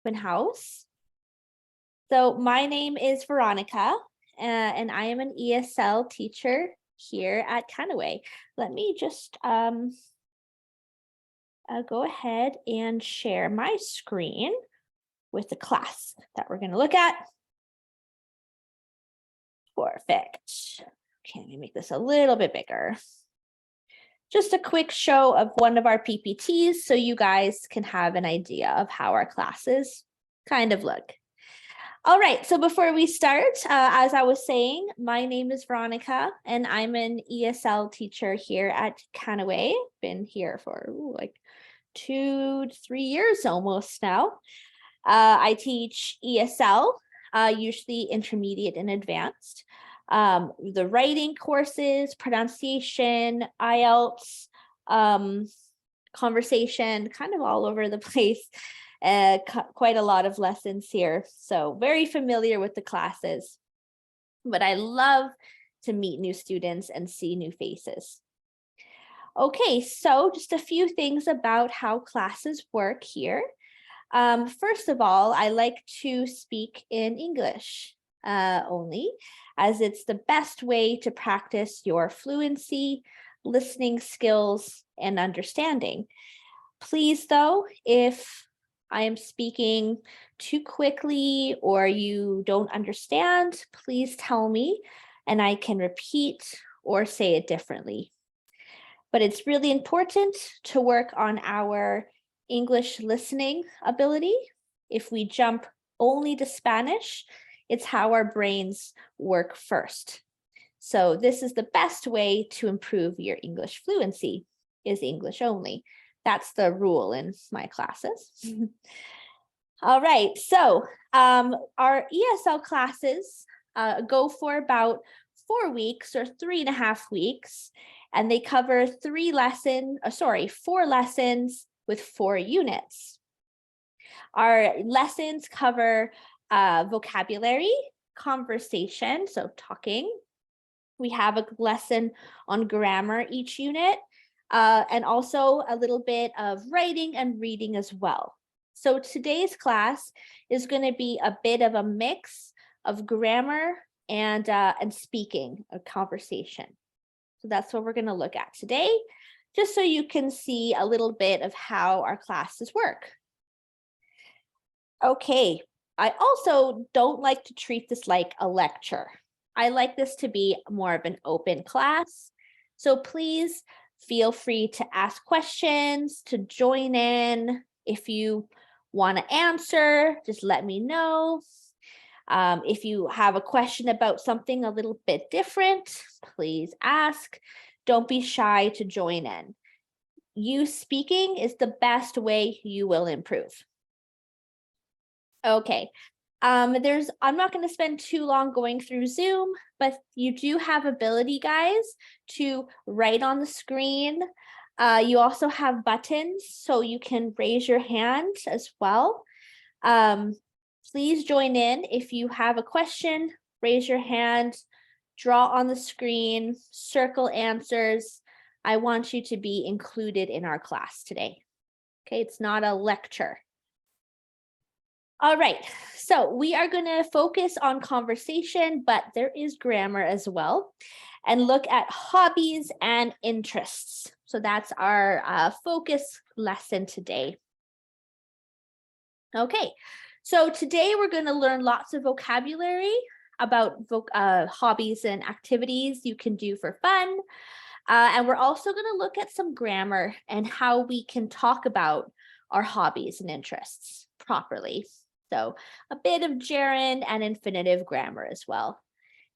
open house. So my name is Veronica, and I am an ESL teacher here at Canaway. Let me just go ahead and share my screen with the class that we're going to look at. Perfect. Okay, let me make this a little bit bigger. Just a quick show of one of our PPTs so you guys can have an idea of how our classes kind of look. All right, so before we start, as I was saying, my name is Veronica and I'm an ESL teacher here at Canaway. Been here for like 2 to 3 years almost now. I teach ESL, usually intermediate and advanced. The writing courses, pronunciation, IELTS, conversation, kind of all over the place. Quite a lot of lessons here. So very familiar with the classes, but I love to meet new students and see new faces. Okay, so just a few things about how classes work here. First of all, I like to speak in English only, as it's the best way to practice your fluency, listening skills, and understanding. Please, though, if I am speaking too quickly or you don't understand, please tell me and I can repeat or say it differently. But it's really important to work on our English listening ability. If we jump only to Spanish, it's how our brains work first. So this is the best way to improve your English fluency, is English only. That's the rule in my classes. All right, so our ESL classes go for about 4 weeks or 3.5 weeks, and they cover 4 lessons with 4 units. Our lessons cover vocabulary, conversation, so talking. We have a lesson on grammar each unit, and also a little bit of writing and reading as well. So today's class is going to be a bit of a mix of grammar and speaking, a conversation. So that's what we're going to look at today, just so you can see a little bit of how our classes work. Okay, I also don't like to treat this like a lecture. I like this to be more of an open class. So please feel free to ask questions, to join in. If you want to answer, just let me know. If you have a question about something a little bit different, please ask. Don't be shy to join in. You speaking is the best way you will improve. Okay, I'm not going to spend too long going through Zoom, but you do have ability, guys, to write on the screen. You also have buttons, so you can raise your hand as well. Please join in if you have a question, raise your hand, draw on the screen, circle answers. I want you to be included in our class today. Okay, it's not a lecture. All right, so we are going to focus on conversation, but there is grammar as well, and look at hobbies and interests. So that's our focus lesson today. Okay, so today we're going to learn lots of vocabulary about hobbies and activities you can do for fun. And we're also going to look at some grammar and how we can talk about our hobbies and interests properly. So a bit of gerund and infinitive grammar as well.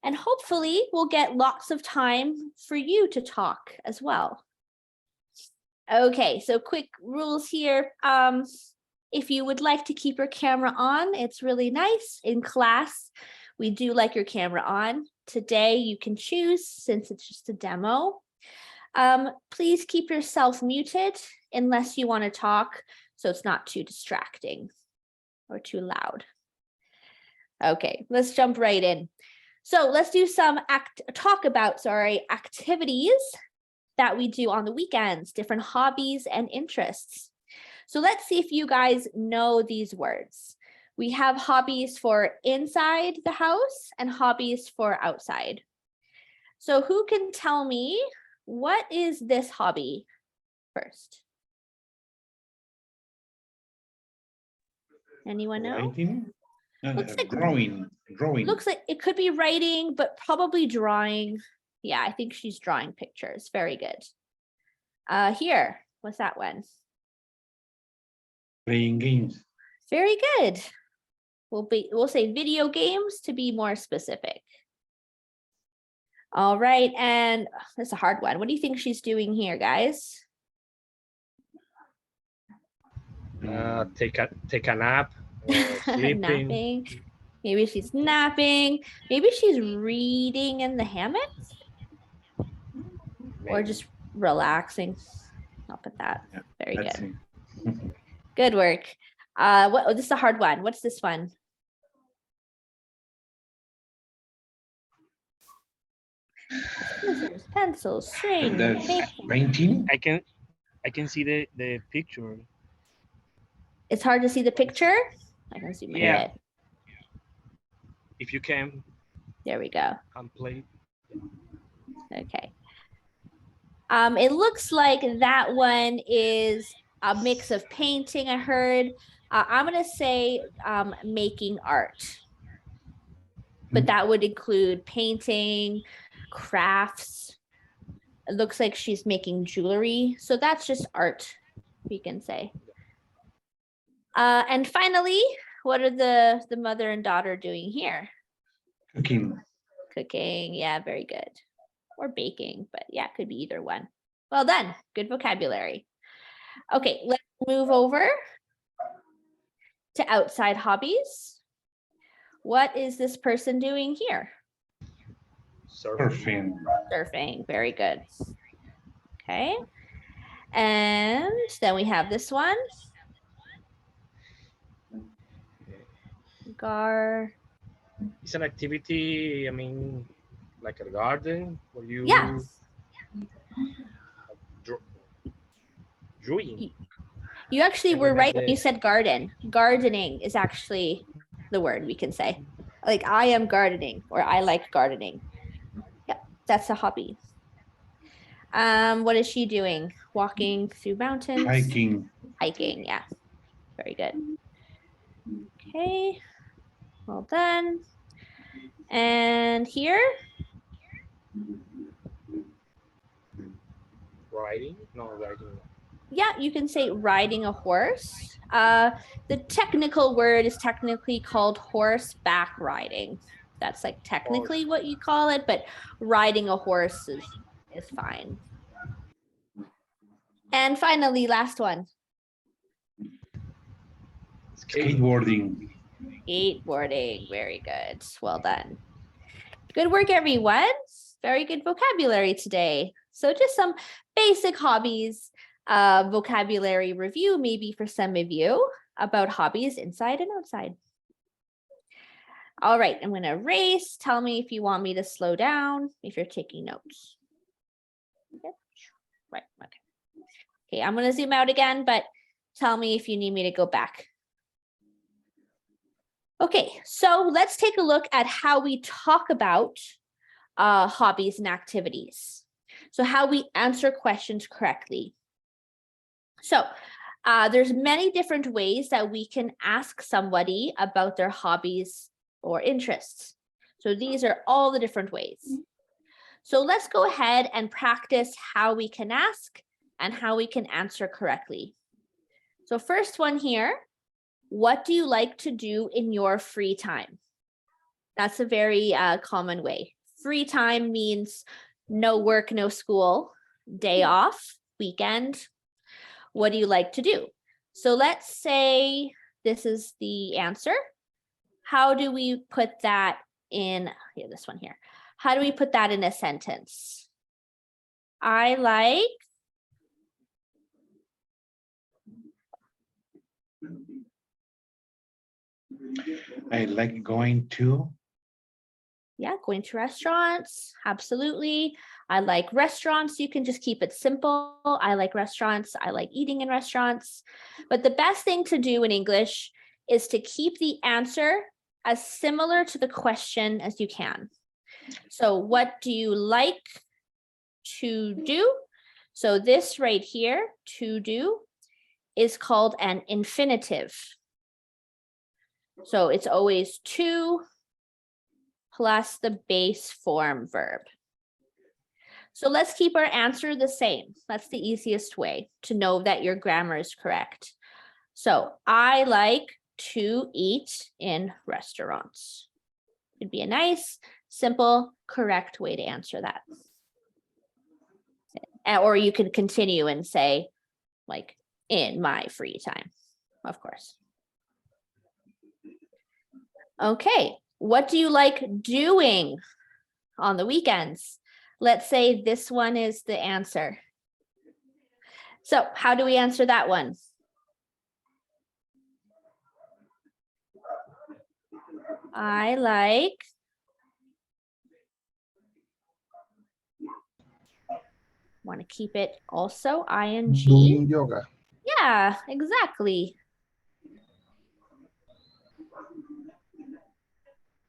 And hopefully we'll get lots of time for you to talk as well. Okay, so quick rules here. If you would like to keep your camera on, it's really nice. In class, we do like your camera on. Today you can choose since it's just a demo. Please keep yourself muted unless you want to talk, so it's not too distracting or too loud. Okay, let's jump right in. So let's do some activities that we do on the weekends, different hobbies and interests. So let's see if you guys know these words. We have hobbies for inside the house and hobbies for outside. So who can tell me what is this hobby first? Anyone know? Writing? Looks like, Drawing. looks like it could be writing, but probably drawing. Yeah, I think she's drawing pictures. Very good. Here, what's that one? Playing games. Very good. We'll say video games to be more specific. All right, and that's a hard one. What do you think she's doing here, guys? Take a nap or sleeping. Napping. Maybe she's napping. Maybe she's reading in the hammock. Or just relaxing. I'll put that. Yeah, Very that's good. it. Good work. This is a hard one. What's this one? Scissors, pencils, string, That's paper. painting. I can see the picture. It's hard to see the picture. I can zoom in a Yeah. bit. If you can There we go. play. Okay. It looks like that one is a mix of painting, I heard. I'm gonna say making art. But that would include painting, crafts. It looks like she's making jewelry. So that's just art, we can say. And finally, what are the mother and daughter doing here? Cooking. Cooking, yeah, very good. Or baking, but yeah, it could be either one. Well done, good vocabulary. Okay, let's move over to outside hobbies. What is this person doing here? Surfing. Surfing, very good. Okay. And then we have this one. It's an activity, I mean, like a garden where you Yeah. drawing. You actually And were we have right when you this. said garden. Gardening is actually the word we can say. Like I am gardening or I like gardening. Yeah, that's a hobby. What is she doing? Walking through mountains? Hiking. Hiking, yeah. Very good. Okay. Well done. And here? Riding? No, riding. Yeah, you can say riding a horse. The technical word is technically called horseback riding. That's like technically what you call it, but riding a horse is fine. And finally, last one. Skateboarding. Skateboarding, very good. Well done. Good work, everyone. Very good vocabulary today. So just some basic hobbies, vocabulary review, maybe for some of you about hobbies inside and outside. All right, I'm gonna erase. Tell me if you want me to slow down, if you're taking notes. Okay. Right, okay. Okay, I'm gonna zoom out again, but tell me if you need me to go back. Okay, so let's take a look at how we talk about hobbies and activities. So how we answer questions correctly. So there's many different ways that we can ask somebody about their hobbies or interests. So these are all the different ways. So let's go ahead and practice how we can ask and how we can answer correctly. So first one here, what do you like to do in your free time? That's a very common way. Free time means no work, no school, day off, weekend. What do you like to do? So let's say this is the answer. How do we put that in, here, this one here. How do we put that in a sentence? I like going to Yeah, going to restaurants. Absolutely. I like restaurants. You can just keep it simple. I like restaurants. I like eating in restaurants. But the best thing to do in English is to keep the answer as similar to the question as you can. So what do you like to do? So this right here, to do, is called an infinitive. So it's always to plus the base form verb. So let's keep our answer the same. That's the easiest way to know that your grammar is correct. So I like to eat in restaurants. It'd be a nice, simple, correct way to answer that. Or you can continue and say, like, in my free time, of course. Okay, what do you like doing on the weekends? Let's say this one is the answer. So how do we answer that one? I like want to keep it also ing. Doing yoga. Yeah, exactly.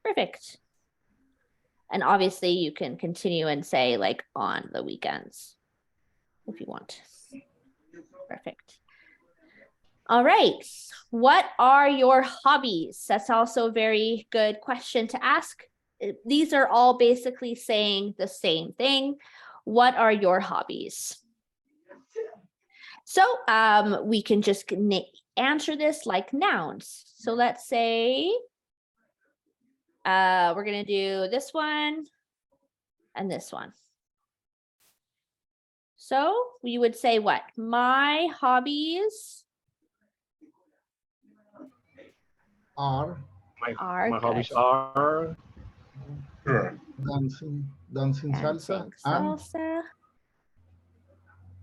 Perfect. And obviously you can continue and say like on the weekends if you want. Perfect. All right. What are your hobbies? That's also a very good question to ask. These are all basically saying the same thing. What are your hobbies? So we can just answer this like nouns. So let's say we're going to do this one and this one. So we would say what? My hobbies Are My hobbies good. are Sure. dancing salsa Dancing and salsa.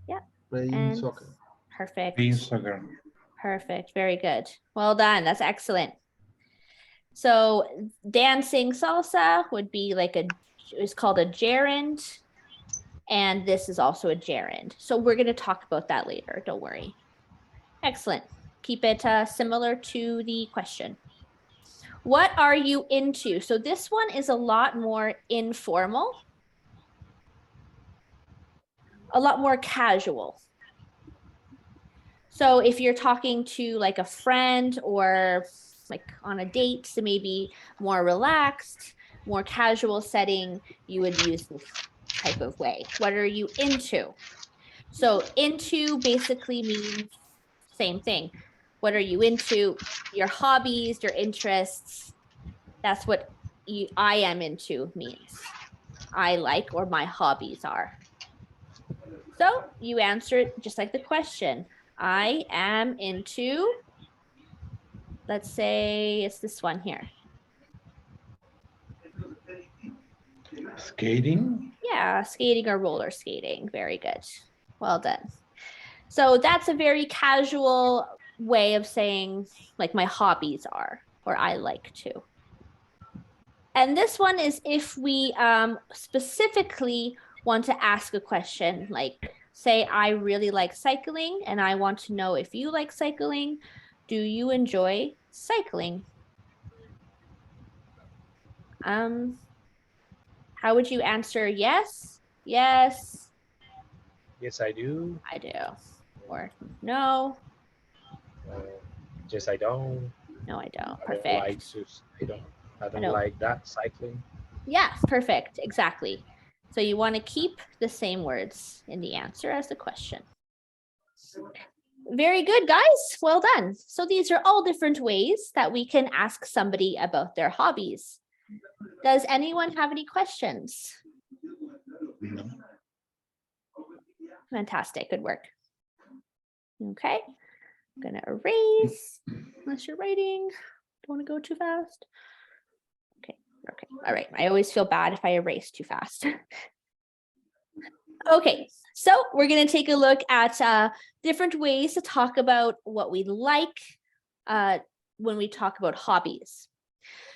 Yep. playing And soccer. perfect. Being soccer. Perfect. Very good. Well done. That's excellent. So dancing salsa would be like it's called a gerund. And this is also a gerund. So we're going to talk about that later. Don't worry. Excellent. Keep it similar to the question. What are you into? So this one is a lot more informal, a lot more casual. So if you're talking to like a friend or like on a date, so maybe more relaxed, more casual setting, you would use this type of way. What are you into? So into basically means same thing. What are you into? Your hobbies, your interests. That's what I am into means. I like or my hobbies are. So you answer it just like the question. I am into, let's say it's this one here. Skating. Yeah, skating or roller skating. Very good. Well done. So that's a very casual way of saying like my hobbies are, or I like to. And this one is if we specifically want to ask a question, like say, I really like cycling and I want to know if you like cycling. Do you enjoy cycling? How would you answer? Yes, yes. yes, I do. I do. Or no, Yes, I don't. no, I don't. I Perfect. don't like to. I don't don't. like that cycling. Yeah, perfect. Exactly. So you want to keep the same words in the answer as the question. Very good, guys. Well done. So these are all different ways that we can ask somebody about their hobbies. Does anyone have any questions? No. Fantastic. Good work. Okay. I'm going to erase unless you're writing. Don't want to go too fast. Okay. Okay. All right. I always feel bad if I erase too fast. Okay. So we're going to take a look at different ways to talk about what we like when we talk about hobbies.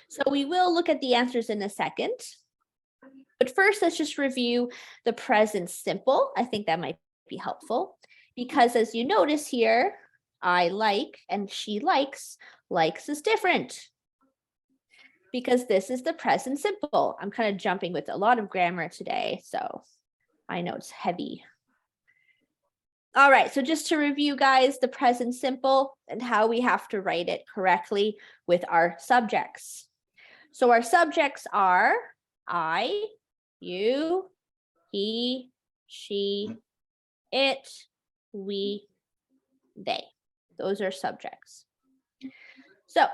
So we will look at the answers in a second. But first, let's just review the present simple. I think that might be helpful because as you notice here, I like and she likes is different because this is the present simple. I'm kind of jumping with a lot of grammar today, so I know it's heavy. All right, so just to review, guys, the present simple and how we have to write it correctly with our subjects. So our subjects are I, you, he, she, it, we, they. Those are subjects. So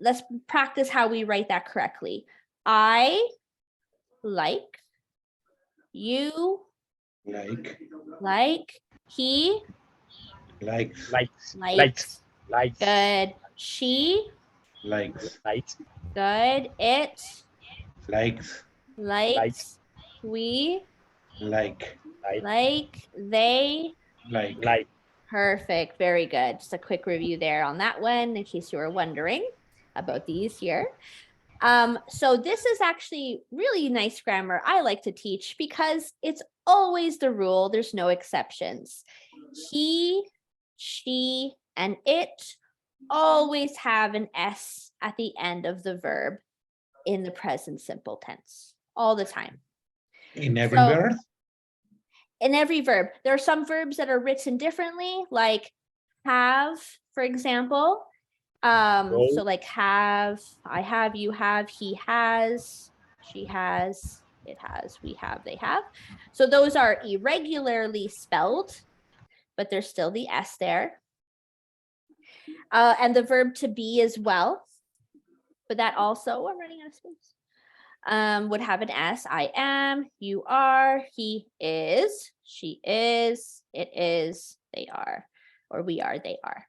let's practice how we write that correctly. I like, you like, he Likes. likes. Good. She Likes. good. It Likes. likes. We Like. they. Like. Perfect. Very good. Just a quick review there on that one in case you were wondering about these here. So this is actually really nice grammar I like to teach because it's always the rule. There's no exceptions. He, she, and it always have an S at the end of the verb in the present simple tense all the time. In every So- verb? In every verb. There are some verbs that are written differently, like have, for example. So like have, I have, you have, he has, she has, it has, we have, they have. So those are irregularly spelled, but there's still the S there. And the verb to be as well, but that also, I'm running out of space, would have an S. I am, you are, he is, she is, it is, they are, or we are, they are.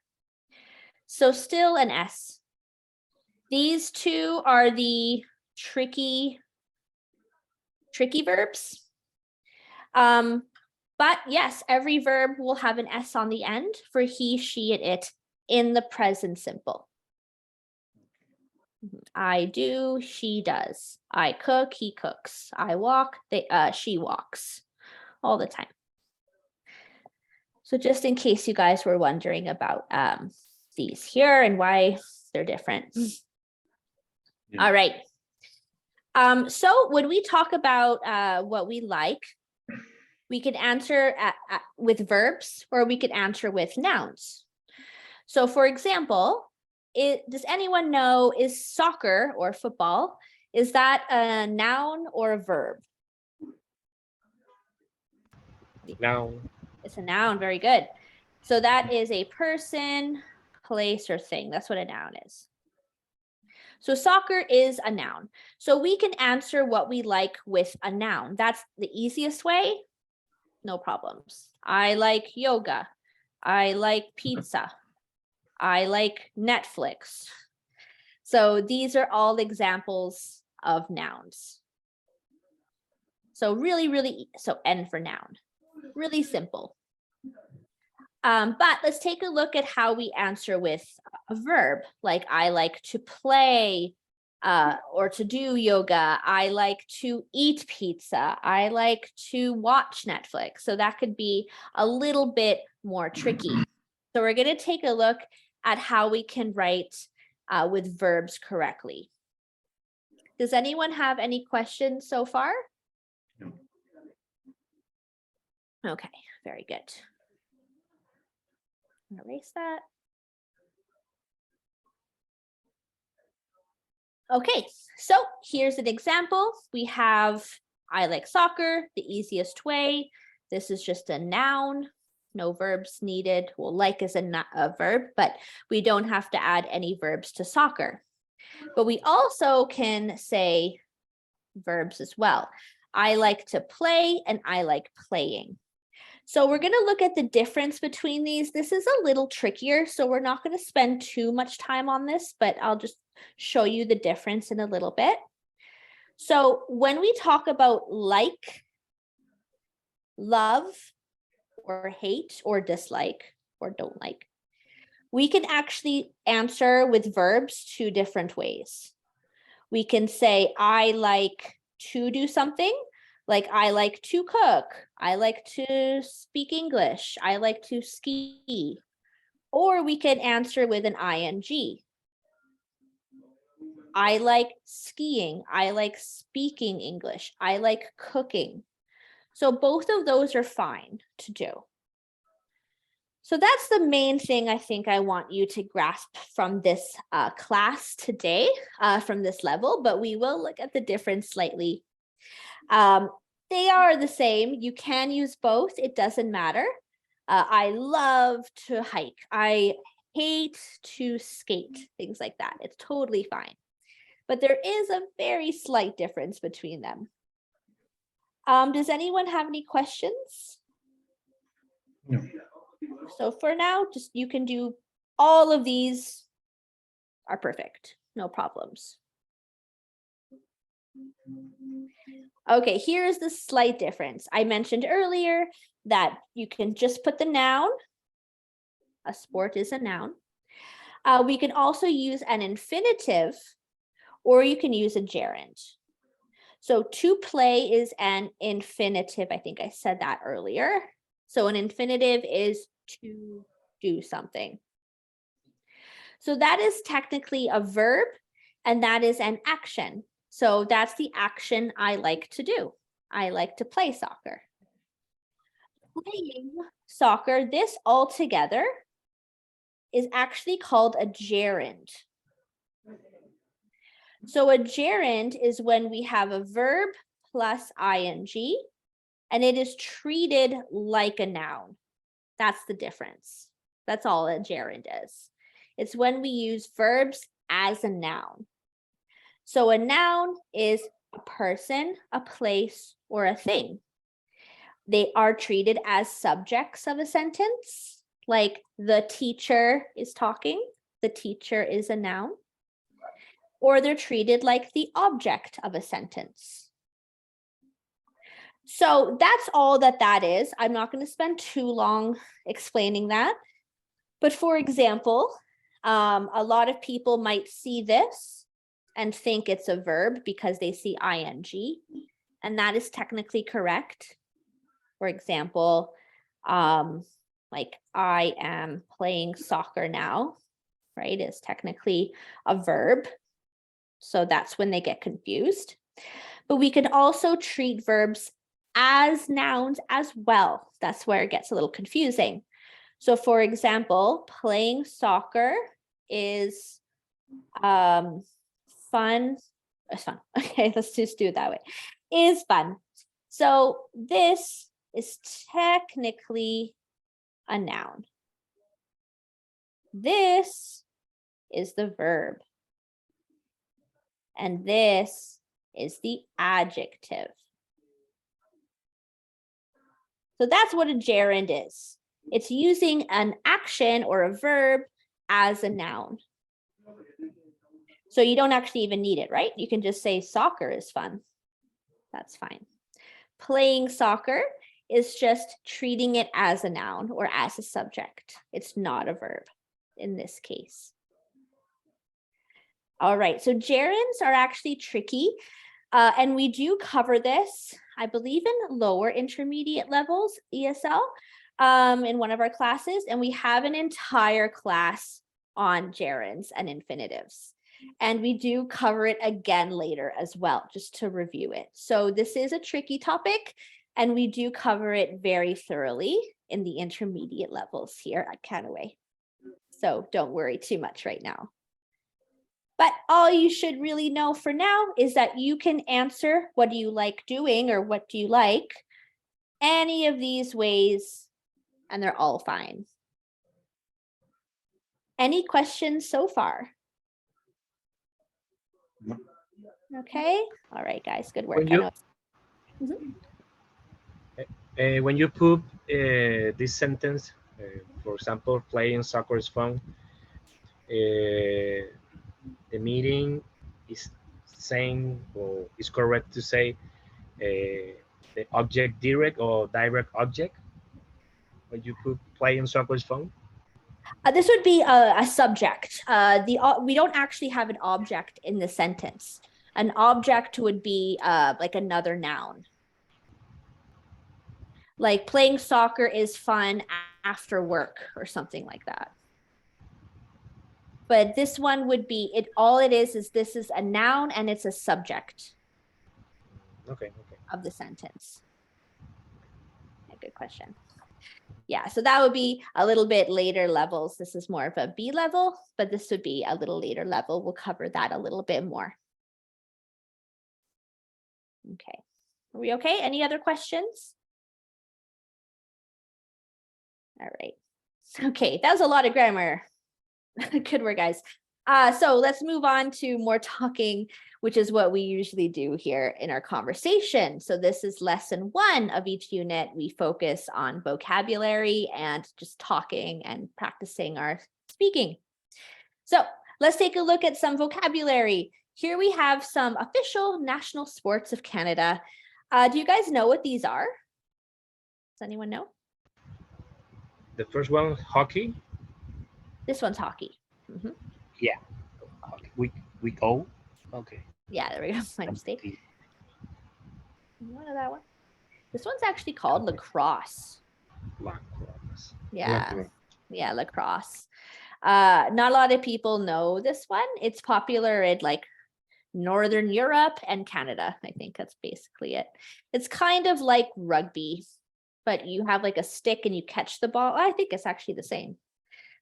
So still an S. These two are the tricky verbs. But yes, every verb will have an S on the end for he, she, and it in the present simple. I do, she does. I cook, he cooks. I walk, she walks. All the time. So just in case you guys were wondering about these here and why they're different. Yeah. All right. So when we talk about what we like, we can answer with verbs or we could answer with nouns. So for example, does anyone know, is soccer or football, is that a noun or a verb? Noun. It's a noun, very good. So that is a person, place, or thing. That's what a noun is. So soccer is a noun. So we can answer what we like with a noun. That's the easiest way. No problems. I like yoga. I like pizza. I like Netflix. So these are all examples of nouns. So so N for noun. Really simple. But let's take a look at how we answer with a verb, like I like to play or to do yoga. I like to eat pizza. I like to watch Netflix. So that could be a little bit more tricky. So we're going to take a look at how we can write with verbs correctly. Does anyone have any questions so far? No. Okay, very good. Erase that. Okay, so here's an example. We have I like soccer, the easiest way. This is just a noun, no verbs needed. Well, like is a verb, but we don't have to add any verbs to soccer. But we also can say verbs as well. I like to play and I like playing. So we're going to look at the difference between these. This is a little trickier, so we're not going to spend too much time on this, but I'll just show you the difference in a little bit. So when we talk about like, love, or hate, or dislike, or don't like, we can actually answer with verbs two different ways. We can say, I like to do something, like I like to cook, I like to speak English, I like to ski. Or we can answer with an ing. I like skiing, I like speaking English, I like cooking. So both of those are fine to do. So that's the main thing I think I want you to grasp from this class today, from this level, but we will look at the difference slightly. They are the same. You can use both. It doesn't matter. I love to hike. I hate to skate, things like that. It's totally fine. But there is a very slight difference between them. Does anyone have any questions? No. So for now, just you can do all of these are perfect, no problems. Okay, here's the slight difference. I mentioned earlier that you can just put the noun. A sport is a noun. We can also use an infinitive, or you can use a gerund. So to play is an infinitive. I think I said that earlier. So an infinitive is to do something. So that is technically a verb, and that is an action. So that's the action I like to do. I like to play soccer. Playing soccer, this all together is actually called a gerund. So a gerund is when we have a verb plus ing, and it is treated like a noun. That's the difference. That's all a gerund is. It's when we use verbs as a noun. So a noun is a person, a place, or a thing. They are treated as subjects of a sentence, like the teacher is talking. The teacher is a noun. Or they're treated like the object of a sentence. So that's all that is. I'm not going to spend too long explaining that. But for example, a lot of people might see this and think it's a verb because they see ing, and that is technically correct. For example, like I am playing soccer now, right, is technically a verb. So that's when they get confused. But we can also treat verbs as nouns as well. That's where it gets a little confusing. So for example, playing soccer is fun. It's fun. Okay, let's just do it that way. Is fun. So this is technically a noun. This is the verb. And this is the adjective. So that's what a gerund is. It's using an action or a verb as a noun. So you don't actually even need it, right? You can just say soccer is fun. That's fine. Playing soccer is just treating it as a noun or as a subject. It's not a verb in this case. All right, so gerunds are actually tricky. And we do cover this, I believe, in lower intermediate levels, ESL, in one of our classes. And we have an entire class on gerunds and infinitives. And we do cover it again later as well, just to review it. So this is a tricky topic, and we do cover it very thoroughly in the intermediate levels here at Canaway. So don't worry too much right now. But all you should really know for now is that you can answer what do you like doing or what do you like any of these ways, and they're all fine. Any questions so far? No. Okay. All right, guys. Good work. When you, I know. when you put this sentence, for example, playing soccer is fun, the meaning is saying, or is correct to say, the object direct or direct object when you put playing soccer is fun? This would be a subject. We don't actually have an object in the sentence. An object would be like another noun. Like playing soccer is fun after work or something like that. But this one would be, all it is this is a noun and it's a subject Okay. of the sentence. Yeah, good question. Yeah, so that would be a little bit later levels. This is more of a B level, but this would be a little later level. We'll cover that a little bit more. Okay, are we okay? Any other questions? All right. Okay, that was a lot of grammar. Good work, guys. So let's move on to more talking, which is what we usually do here in our conversation. So this is lesson 1 of each unit. We focus on vocabulary and just talking and practicing our speaking. So let's take a look at some vocabulary. Here we have some official national sports of Canada. Do you guys know what these are? Does anyone know? The first one, hockey. This one's hockey. Mhm. Yeah. Hockey. Week O. Okay. Yeah, there we go. My mistake. You know that one? This one's actually called lacrosse. Lacrosse. Yeah. Lacrosse. Yeah, lacrosse. Not a lot of people know this one. It's popular in like Northern Europe and Canada. I think that's basically it. It's kind of like rugby, but you have like a stick and you catch the ball. I think it's actually the same.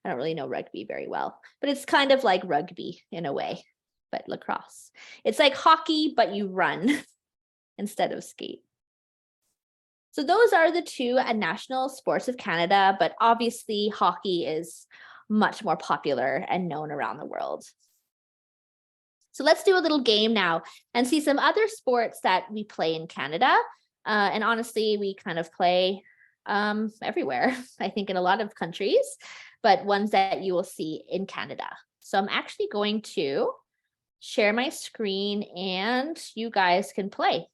I don't really know rugby very well, but it's kind of like rugby in a way, but lacrosse. It's like hockey, but you run instead of skate. So those are the 2 national sports of Canada, but obviously hockey is much more popular and known around the world. So let's do a little game now and see some other sports that we play in Canada. And honestly, we kind of play everywhere, I think in a lot of countries, but ones that you will see in Canada. So I'm actually going to share my screen and you guys can play.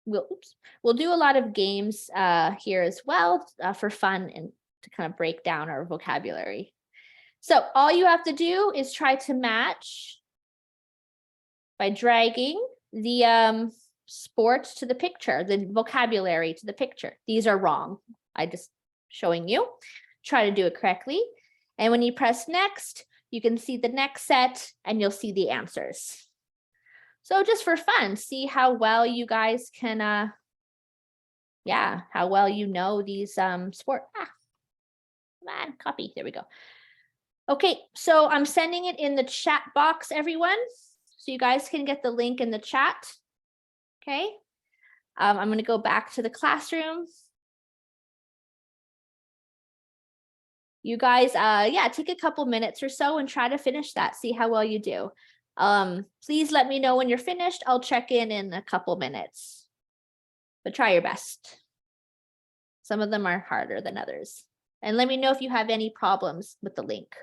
We'll do a lot of games here as well for fun and to kind of break down our vocabulary. So all you have to do is try to match by dragging the sport to the picture, the vocabulary to the picture. These are wrong. I just showing you. Try to do it correctly. And when you press next, you can see the next set and you'll see the answers. So just for fun, see how well you guys can, how well you know these sport. Come on, copy, there we go. Okay, so I'm sending it in the chat box, everyone. So you guys can get the link in the chat. Okay, I'm gonna go back to the classroom. You guys, take a couple minutes or so and try to finish that. See how well you do. Please let me know when you're finished. I'll check in a couple minutes, but try your best. Some of them are harder than others. And let me know if you have any problems with the link.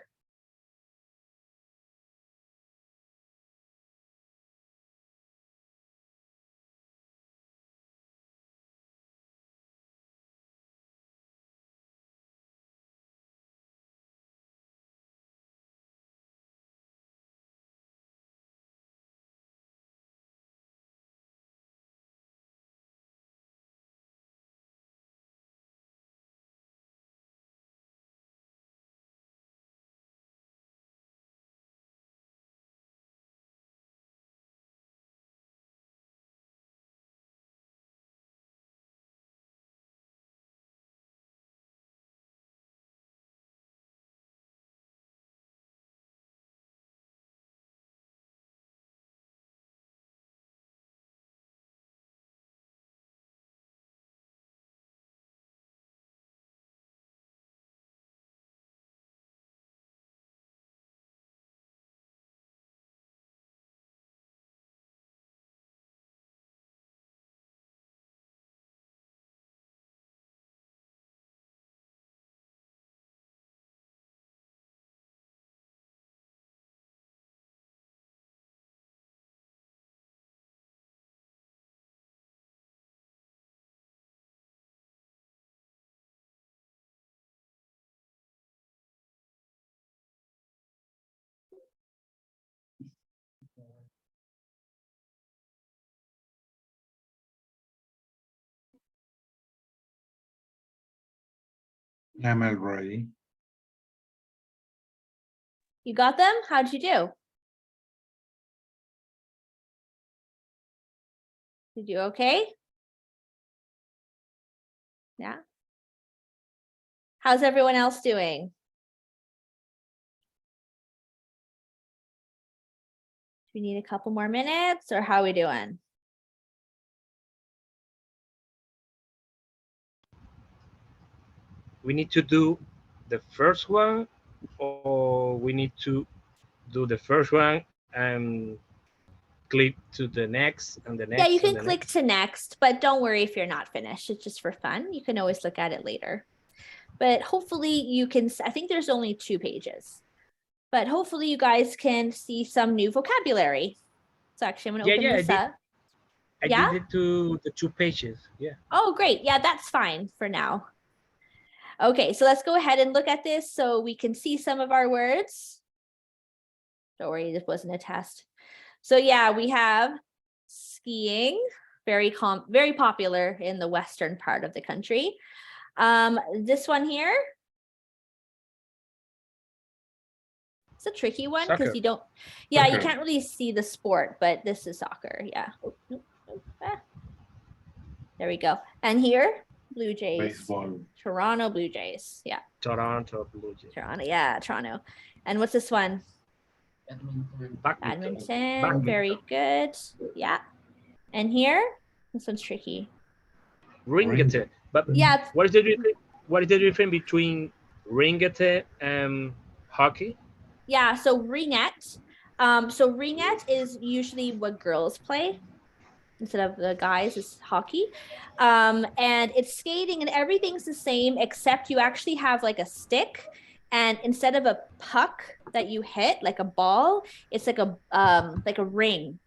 I'm already. You got them? How'd you do? Did you okay? Yeah. How's everyone else doing? Do we need a couple more minutes or how are we doing? We need to do the first one, or we need to do the first one and click to the next and the next. Yeah, you and can the click next. to next, but don't worry if you're not finished. It's just for fun. You can always look at it later. But hopefully you can, I think there's only 2 pages, but hopefully you guys can see some new vocabulary. So actually I'm gonna open this up. I Yeah? did it to the 2 pages. Yeah. Oh, great. Yeah, that's fine for now. Okay, so let's go ahead and look at this so we can see some of our words. Don't worry, this wasn't a test. So yeah, we have skiing, very popular in the western part of the country. This one here, it's a tricky one because Soccer. you don't, yeah, you Soccer. can't really see the sport, but this is soccer. Yeah. There we go. And here, Blue Jays. Baseball. Toronto Blue Jays. Yeah. Toronto Blue Jays. Toronto. Yeah, Toronto. And what's this one? Badminton. Badminton. Very good. Yeah. And here, this one's tricky. Ringete. But Yeah. what is the difference? What is the difference between ringete and hockey? Yeah. So ringette. So ringette is usually what girls play instead of the guys is hockey. And it's skating and everything's the same except you actually have like a stick, and instead of a puck that you hit like a ball, it's like a ring,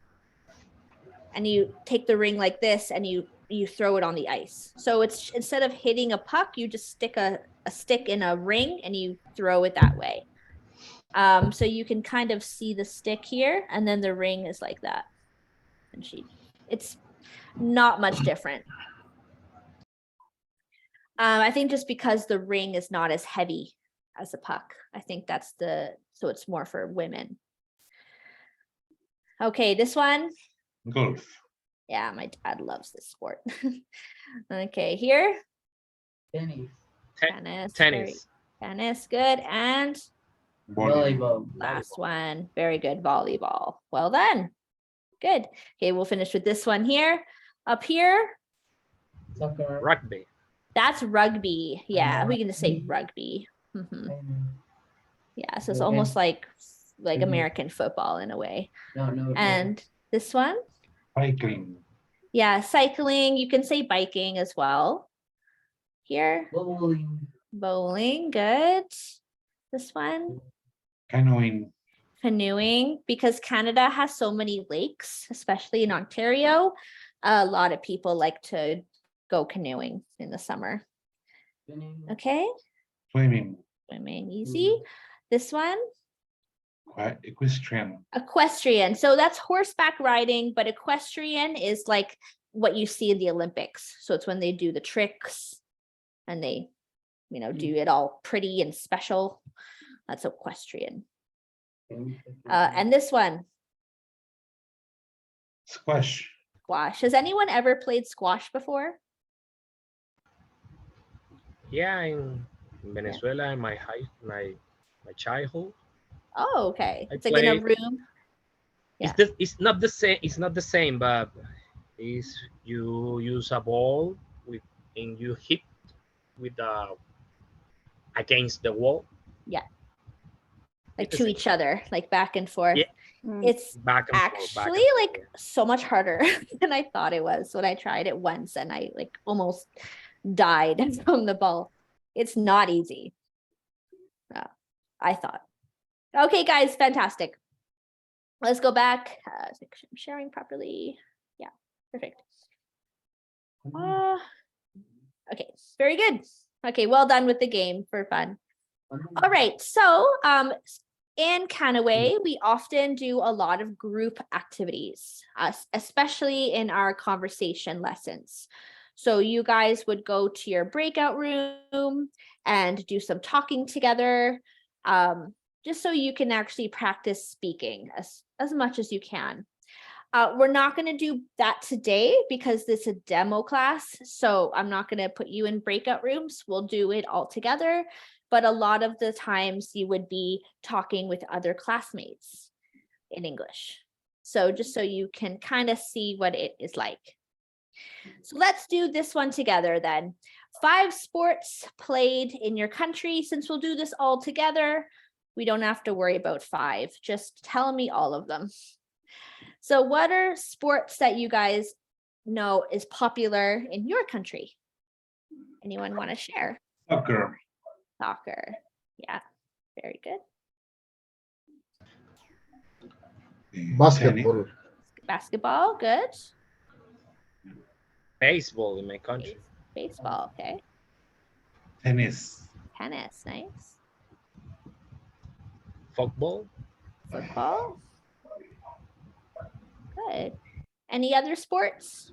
and you take the ring like this and you throw it on the ice. So it's instead of hitting a puck, you just stick a stick in a ring and you throw it that way. So you can kind of see the stick here, and then the ring is like that. And it's not much different. I think just because the ring is not as heavy as a puck. I think that's so it's more for women. Okay, this one. Golf. Yeah, my dad loves this sport. Okay, here. Tennis. Tennis, good. And Volleyball. last one, very good, volleyball. Well done. Good. Okay, we'll finish with this one here. Up here. Soccer. Rugby. That's rugby. Yeah, we're gonna say rugby. Yeah, so it's almost like American football in a way. No. And this one? Cycling. Yeah, cycling. You can say biking as well. Here. Bowling, good. This one? Canoeing. Canoeing, because Canada has so many lakes, especially in Ontario. A lot of people like to go canoeing in the summer. Okay. Swimming. Swimming, easy. This one? Equestrian. Equestrian. So that's horseback riding, but equestrian is like what you see in the Olympics. So it's when they do the tricks and they, do it all pretty and special. That's equestrian. And this one? Squash. Squash. Has anyone ever played squash before? Yeah, in Venezuela, in my childhood. Oh, okay. I It's like in a played- room. Yeah. It's not the same. It's not the same, but is you use a ball and you hit with against the wall. Like It's to the each other, like back and forth. Yeah. It's Back and forth, back and actually forth, like so much harder than I thought it was when I tried it once and I like almost died from the ball. It's not easy. I thought. Okay, guys, fantastic. Let's go back. Make sure I'm sharing properly. Yeah, perfect. Okay, very good. Okay, well done with the game for fun. All right, so in Canaway, we often do a lot of group activities, especially in our conversation lessons. So you guys would go to your breakout room and do some talking together, just so you can actually practice speaking as much as you can. We're not going to do that today because this is a demo class, so I'm not going to put you in breakout rooms. We'll do it all together, but a lot of the times you would be talking with other classmates in English. So just so you can kind of see what it is like. So let's do this one together then. 5 sports played in your country. Since we'll do this all together, we don't have to worry about 5. Just tell me all of them. So what are sports that you guys know is popular in your country? Anyone want to share? Soccer. Soccer. Yeah, very good. Basketball. Basketball, good. Baseball in my country. Baseball, okay. Tennis. Tennis, nice. Football. Football. Good. Any other sports?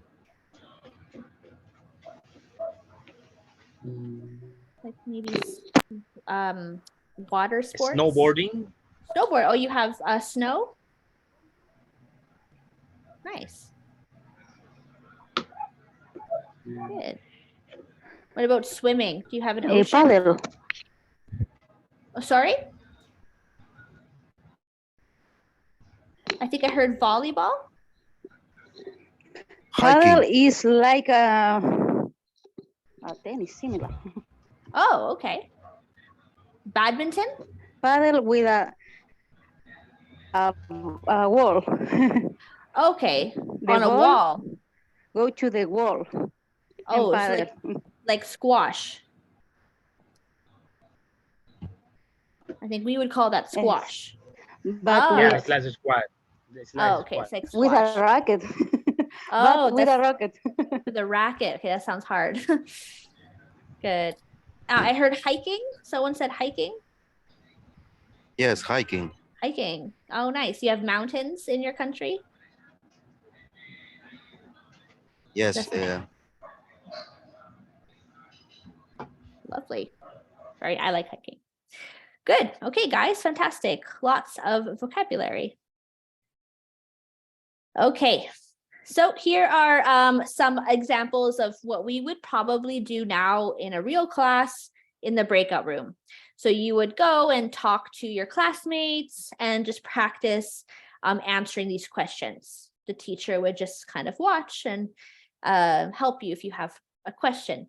Like maybe water sports? Snowboarding. Snowboard. Oh, you have snow? Nice. Good. What about swimming? Do you have an ocean? Paddle. Oh, sorry? I think I heard volleyball. Paddle is like a tennis, similar. Oh, okay. Badminton? Paddle with a wall. Okay. The On a ball wall. Go to the wall. Oh, and it's paddle. like squash. I think we would call that squash. But Oh. Yeah, with, it's like a squad. It's like Oh, a okay. squad. It's like with a squash. racket. Oh, But with a that's racket. with a racket. Okay, that sounds hard. Good. I heard hiking. Someone said hiking. Yes, hiking. Hiking. Oh, nice. You have mountains in your country? Yes, That's nice. Lovely. Right, I like hiking. Good. Okay, guys, fantastic. Lots of vocabulary. Okay, so here are some examples of what we would probably do now in a real class in the breakout room. So you would go and talk to your classmates and just practice answering these questions. The teacher would just kind of watch and help you if you have a question.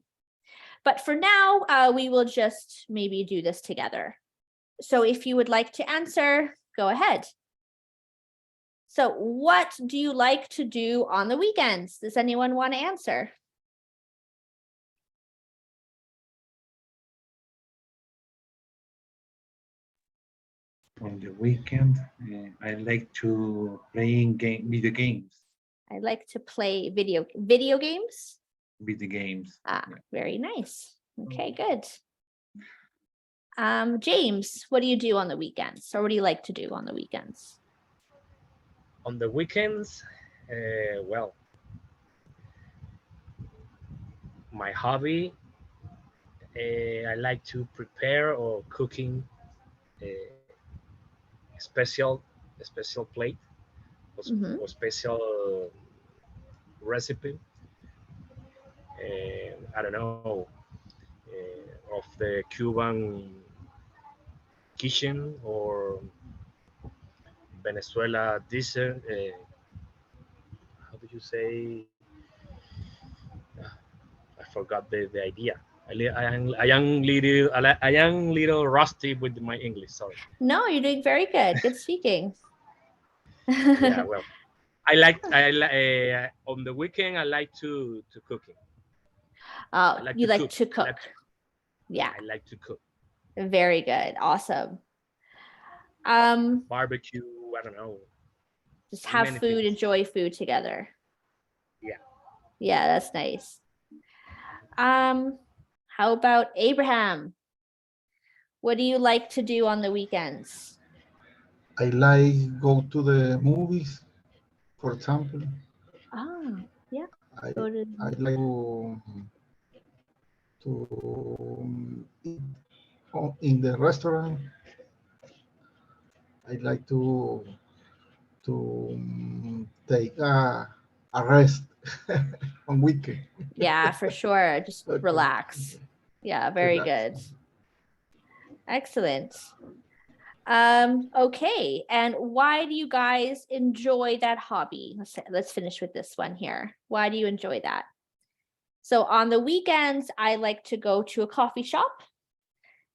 But for now, we will just maybe do this together. So if you would like to answer, go ahead. So what do you like to do on the weekends? Does anyone want to answer? On the weekend, I like to play video games. I like to play video games. Video games. Ah, very nice. Okay, good. James, what do you do on the weekends? Or what do you like to do on the weekends? On the weekends, well, my hobby, I like to prepare or cooking a special plate or special recipe. I don't know, of the Cuban kitchen or Venezuela dessert. How do you say? I forgot the idea. I am little rusty with my English. Sorry. No, you're doing very good. Good speaking. Yeah, well, I like on the weekend I like to cooking. Oh, I like you to like cook. to cook. Yeah, I like to cook. very good. Awesome. Barbecue. I don't know. Just have Many food, things. enjoy food together. Yeah. Yeah, that's nice. How about Abraham? What do you like to do on the weekends? I like go to the movies, for example. Ah, yeah. I Go to like to eat in the restaurant. I like to take a rest on weekend. Yeah, for sure. Just Okay. relax. Yeah, very good. Relax. Excellent. Okay, and why do you guys enjoy that hobby? Let's finish with this one here. Why do you enjoy that? So on the weekends, I like to go to a coffee shop,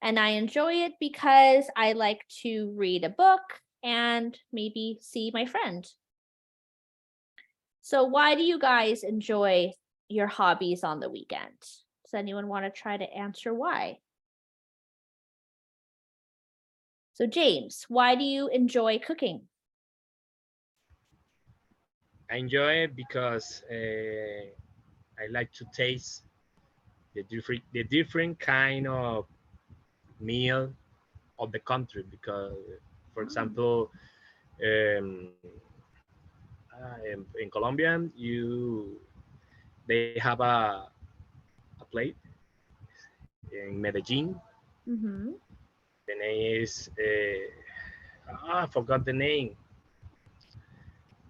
and I enjoy it because I like to read a book and maybe see my friend. So why do you guys enjoy your hobbies on the weekend? Does anyone want to try to answer why? So James, why do you enjoy cooking? I enjoy it because I like to taste the different kind of meal of the country. Because, for example, in Colombia, they have a plate in Medellin. Mm-hmm. The name is I forgot the name.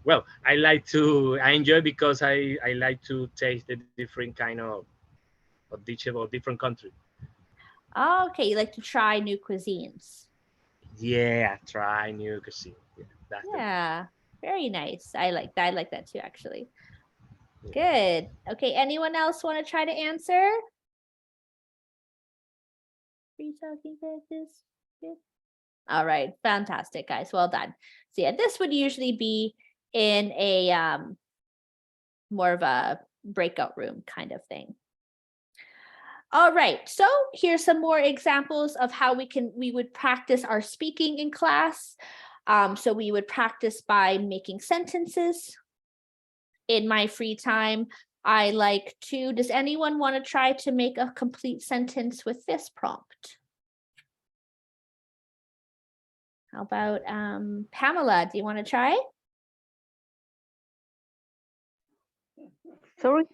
Well, I enjoy because I like to taste the different kind of dishes of different country. Oh, okay, you like to try new cuisines. Yeah, try new cuisine. Yeah, that's Yeah, very nice. I like that. I like that too, actually. Good. Okay, anyone else want to try to answer? Are you talking about this? Good. All right, fantastic, guys. Well done. So yeah, this would usually be in a more of a breakout room kind of thing. All right, so here's some more examples of how we would practice our speaking in class. So we would practice by making sentences. In my free time, I like to, does anyone want to try to make a complete sentence with this prompt? How about Pamela, do you want to try? Sorry.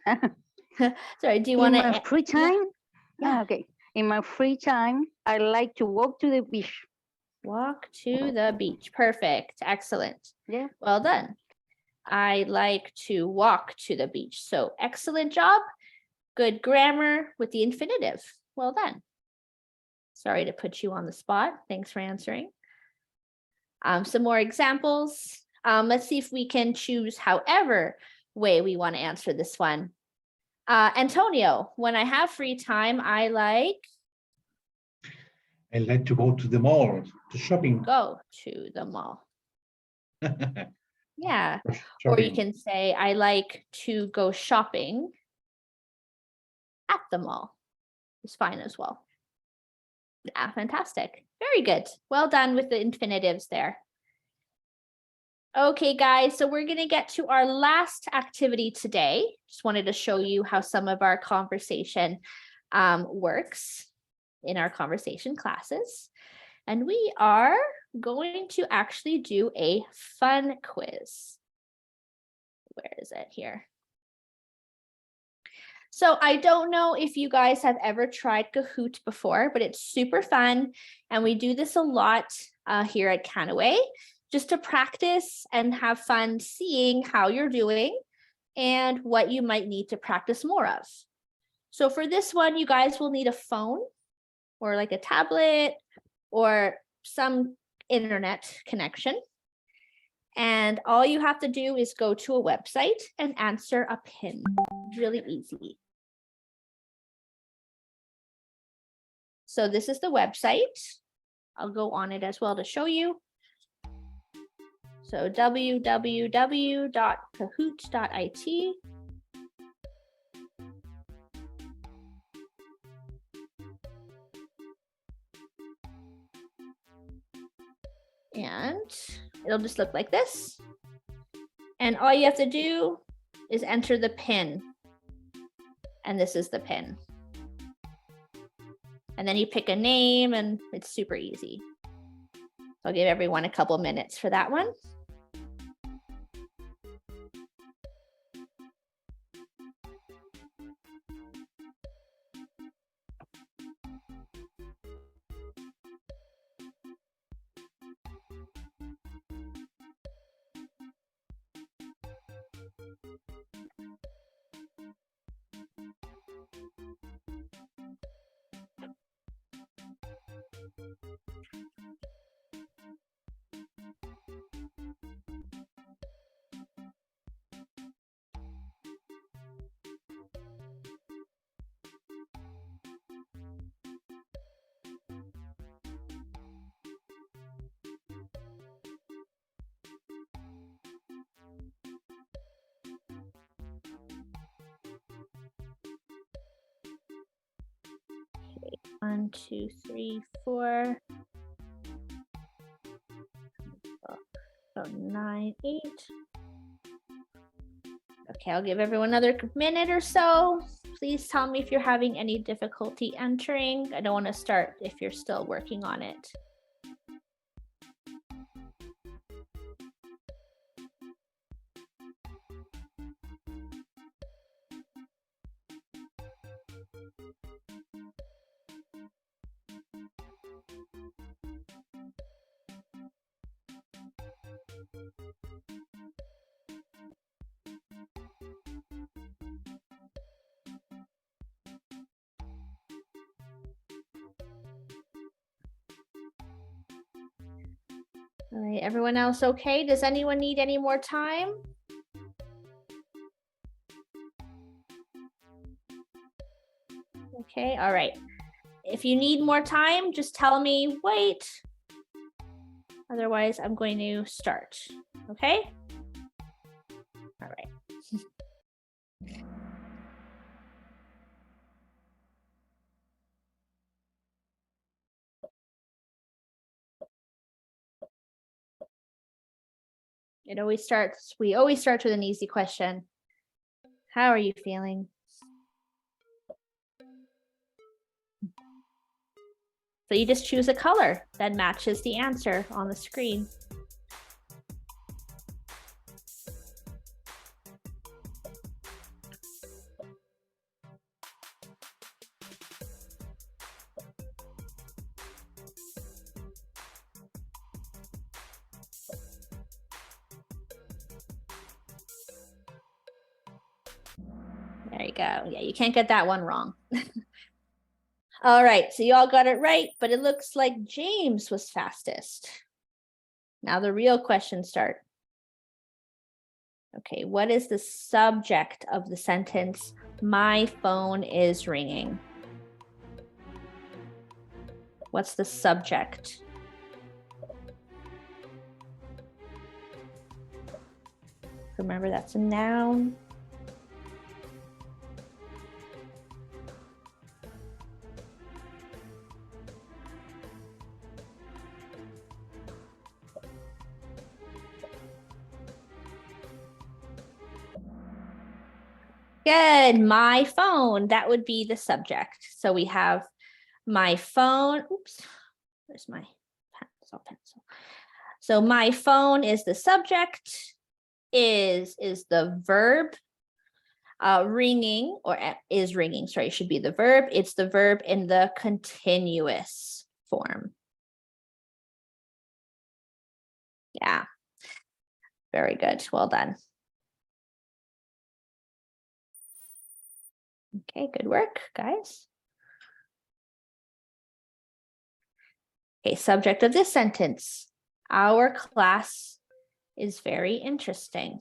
Sorry, do you In want my to? free time? Yeah. Okay. In my free time, I like to walk to the beach. Walk to the beach. Perfect. Excellent. Yeah. Well done. I like to walk to the beach. So excellent job. Good grammar with the infinitive. Well done. Sorry to put you on the spot. Thanks for answering. Some more examples. Let's see if we can choose however way we want to answer this one. Antonio, when I have free time, I like to go to the mall, to shopping. go to the mall. Yeah. Or you Shopping. can say, I like to go shopping at the mall. It's fine as well. Yeah, fantastic. Very good. Well done with the infinitives there. Okay, guys, so we're going to get to our last activity today. Just wanted to show you how some of our conversation works in our conversation classes. And we are going to actually do a fun quiz. Where is it here? So I don't know if you guys have ever tried Kahoot before, but it's super fun. And we do this a lot here at Canaway, just to practice and have fun seeing how you're doing and what you might need to practice more of. So for this one, you guys will need a phone or like a tablet or some internet connection. And all you have to do is go to a website and answer a pin. Really easy. So this is the website. I'll go on it as well to show you. So www.kahoot.it. And it'll just look like this. And all you have to do is enter the pin. And this is the pin. And then you pick a name and it's super easy. I'll give everyone a couple minutes for that one. 1, 2, 3, 4. So 9, 8. Okay, I'll give everyone another minute or so. Please tell me if you're having any difficulty entering. I don't want to start if you're still working on it. All right, everyone else okay? Does anyone need any more time? Okay, all right. If you need more time, just tell me, wait. Otherwise, I'm going to start, okay? All right. We always start with an easy question. How are you feeling? So you just choose a color that matches the answer on the screen. There you go. Yeah, you can't get that one wrong. All right, so you all got it right, but it looks like James was fastest. Now the real questions start. Okay, what is the subject of the sentence, my phone is ringing? What's the subject? Remember, that's a noun. Good, my phone, that would be the subject. So we have my phone, oops, where's my pencil? So my phone is the subject, is the verb, ringing, or is ringing, sorry, should be the verb. It's the verb in the continuous form. Yeah, very good, well done. Okay, good work, guys. Okay, subject of this sentence. Our class is very interesting.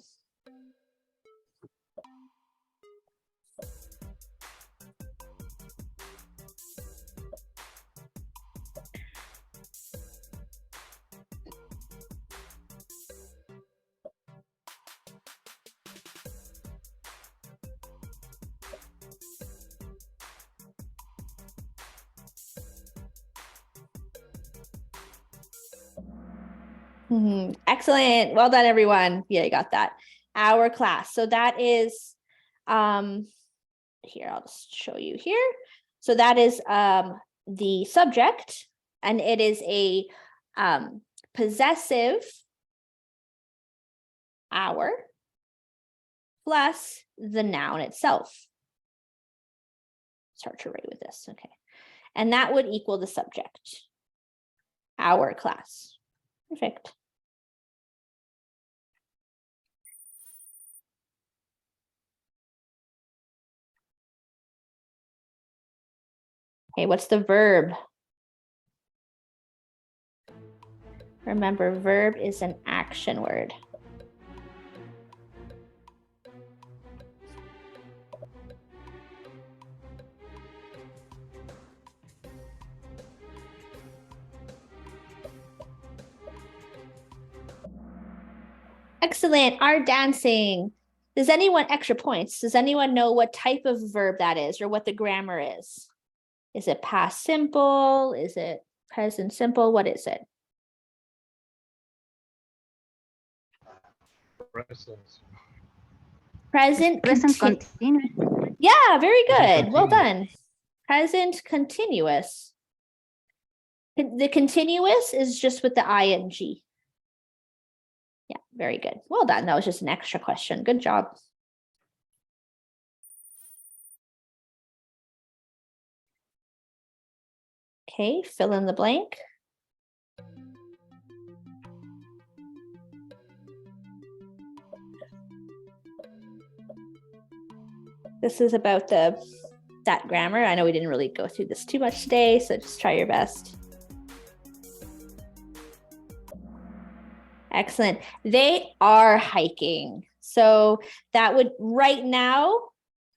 Excellent. Well done, everyone. Yeah, you got that. Our class. So that is, here, I'll just show you here. So that is the subject, and it is a possessive our plus the noun itself. Start to write with this, okay. And that would equal the subject, our class. Perfect. Okay, what's the verb? Remember, verb is an action word. Excellent. Are dancing. Does anyone, extra points, does anyone know what type of verb that is or what the grammar is? Is it past simple? Is it present simple? What is it? Presence. Present Present continuous. continuous. Yeah, very Present good. Well continuous. done. Present continuous. The continuous is just with the ing. Yeah, very good. Well done. That was just an extra question. Good job. Okay, fill in the blank. This is about that grammar. I know we didn't really go through this too much today, so just try your best. Excellent. They are hiking. So that would right now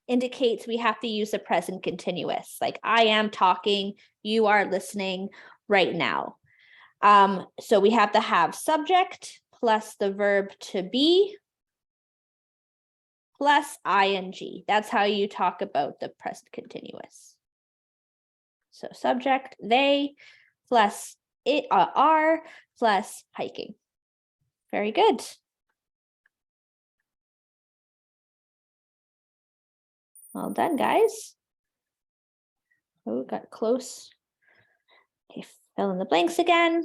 indicates we have to use the present continuous. Like I am talking, you are listening right now. So we have to have subject plus the verb to be plus ing. That's how you talk about the present continuous. So subject, they, plus it are, plus hiking. Very good. Well done, guys. Oh, got close. Okay, fill in the blanks again.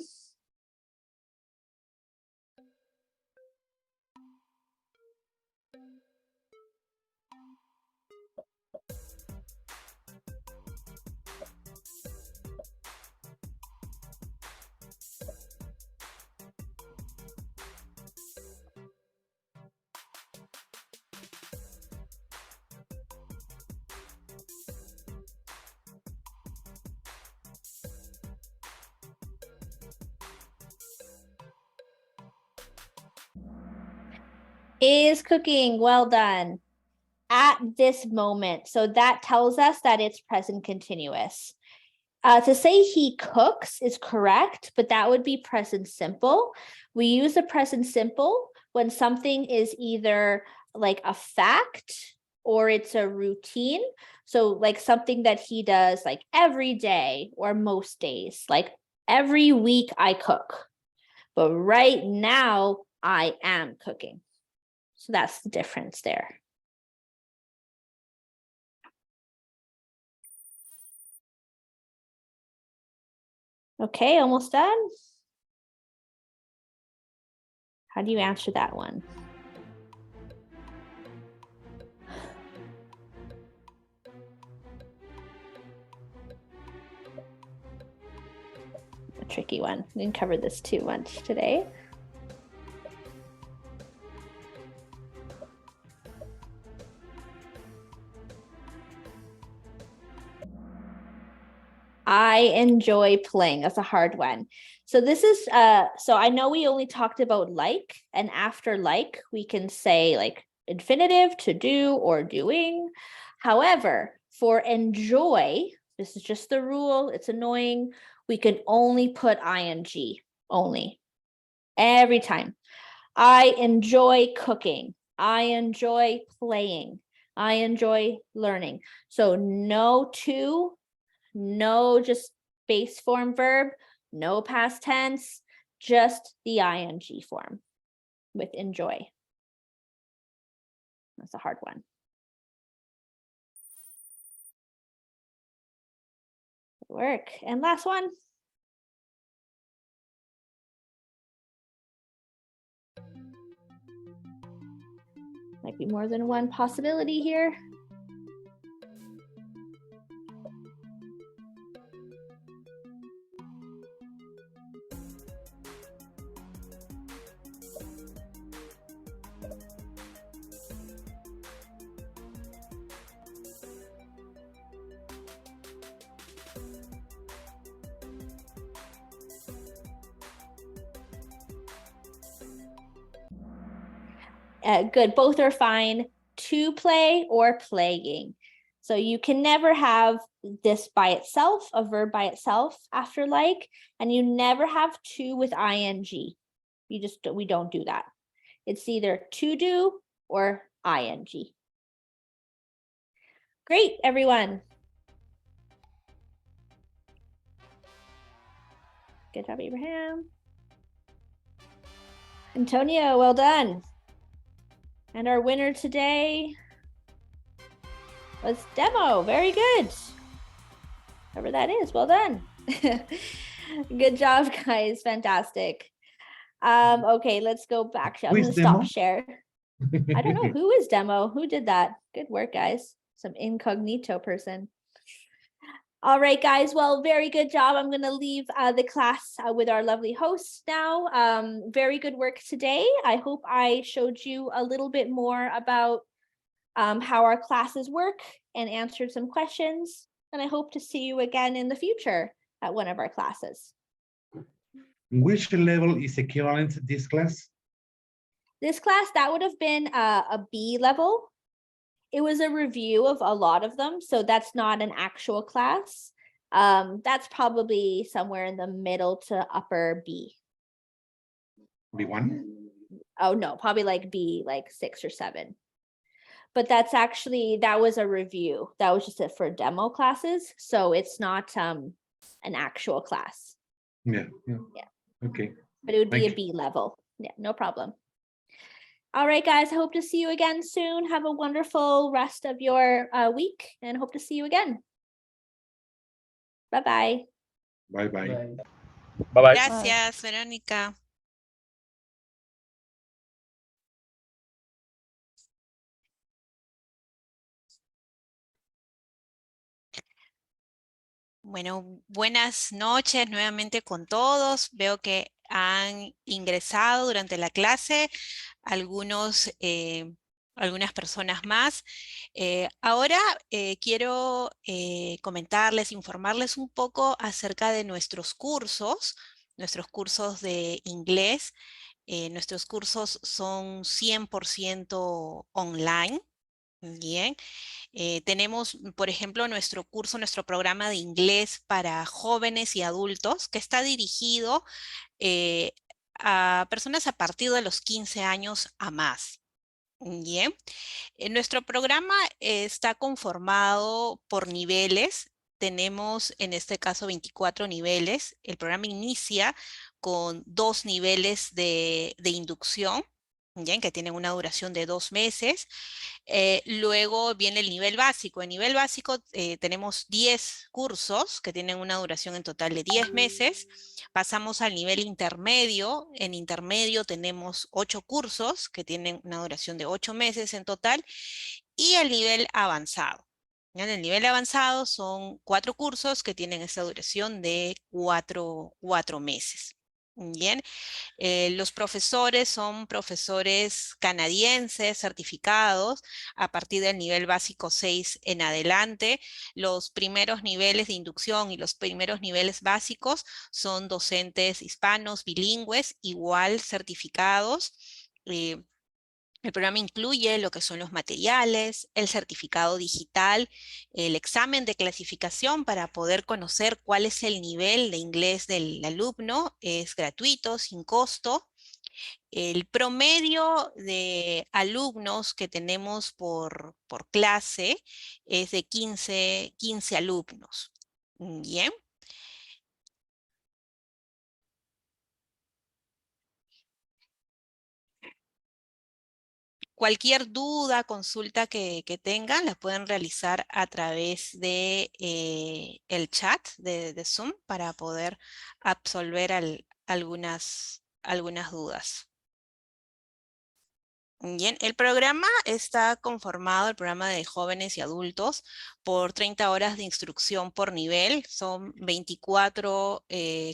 Is cooking. Well done. At this moment. So that tells us that it's present continuous. To say he cooks is correct, but that would be present simple. We use the present simple when something is either like a fact or it's a routine. So like something that he does like every day or most days, like every week I cook. But right now I am cooking. So that's the difference there. Okay, almost done. How do you answer that one? A tricky one. We didn't cover this too much today. I enjoy playing. That's a hard one. So this is, so I know we only talked about like, and after like, we can say like infinitive, to do, or doing. However, for enjoy, this is just the rule, it's annoying, we can only put ing, only, every time. I enjoy cooking. I enjoy playing. I enjoy learning. So no to, no just base form verb, no past tense, just the ing form with enjoy. That's a hard one. Good work. And last one. Might be more than one possibility here. Good, both are fine. To play or playing. So you can never have this by itself, a verb by itself after like, and you never have to with ing. We don't do that. It's either to do or ing. Great, everyone. Good job, Abraham. Antonio, well done. And our winner today was Demo. Very good. Whoever that is, well done. Good job, guys. Fantastic. Okay, let's go back. I'm Who gonna is stop Demo? share. I don't know who is Demo. Who did that? Good work, guys. Some incognito person. All right, guys. Well, very good job. I'm going to leave the class with our lovely hosts now. Very good work today. I hope I showed you a little bit more about how our classes work and answered some questions. And I hope to see you again in the future at one of our classes. Which level is equivalent to this class? This class, that would have been a B level. It was a review of a lot of them, so that's not an actual class. That's probably somewhere in the middle to upper B. B1? Oh no, probably like B, like 6 or 7. But that's actually, that was a review. That was just it for demo classes, so it's not an actual class. Yeah. Yeah. Okay. But it would be a Thank B level. Yeah, no problem. All right, guys, I hope to see you again soon. Have a wonderful rest of your week and hope to see you again. Bye-bye. Bye-bye. Bye. Bye-bye. Gracias, Verónica. Bueno, buenas noches nuevamente con todos. Veo que han ingresado durante la clase algunas personas más. Ahora quiero comentarles, informarles un poco acerca de nuestros cursos de inglés. Nuestros cursos son 100% online. Bien. Tenemos, por ejemplo, nuestro programa de inglés para jóvenes y adultos, que está dirigido a personas a partir de los 15 años a más. Bien. Nuestro programa está conformado por niveles. Tenemos en este caso 24 niveles. El programa inicia con 2 niveles de inducción, bien, que tienen una duración de 2 meses. Luego viene el nivel básico. En nivel básico tenemos 10 cursos que tienen una duración en total de 10 meses. Pasamos al nivel intermedio. En intermedio tenemos 8 cursos que tienen una duración de 8 meses en total. Y el nivel avanzado. En el nivel avanzado son 4 cursos que tienen esa duración de 4 meses. Bien. Los profesores son profesores canadienses certificados a partir del nivel básico 6 en adelante. Los primeros niveles de inducción y los primeros niveles básicos son docentes hispanos bilingües, igual certificados. El programa incluye lo que son los materiales, el certificado digital, el examen de clasificación para poder conocer cuál es el nivel de inglés del alumno. Es gratuito, sin costo. El promedio de alumnos que tenemos por clase es de 15 alumnos. Bien. Cualquier duda, consulta que tengan, la pueden realizar a través de el chat de Zoom para poder absolver algunas dudas. Bien, el programa está conformado, el programa de jóvenes y adultos, por 30 horas de instrucción por nivel. Son 24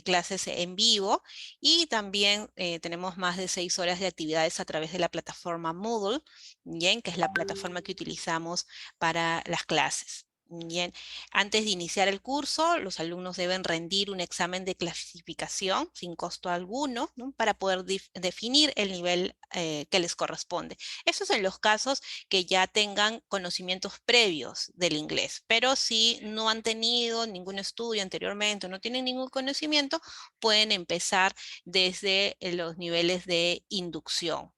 clases en vivo y también tenemos más de 6 horas de actividades a través de la plataforma Moodle, bien, que es la plataforma que utilizamos para las clases. Bien, antes de iniciar el curso, los alumnos deben rendir un examen de clasificación sin costo alguno, ¿no? Para poder definir el nivel que les corresponde. Eso es en los casos que ya tengan conocimientos previos del inglés, pero si no han tenido ningún estudio anteriormente, no tienen ningún conocimiento, pueden empezar desde los niveles de inducción.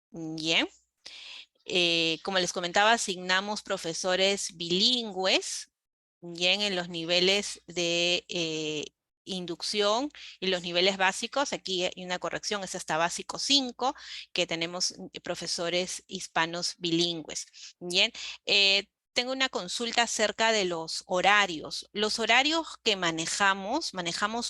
Bien. Como les comentaba, asignamos profesores bilingües, bien en los niveles de inducción y los niveles básicos. Aquí hay una corrección, es hasta básico 5, que tenemos profesores hispanos bilingües. Bien, tengo una consulta acerca de los horarios. Los horarios que manejamos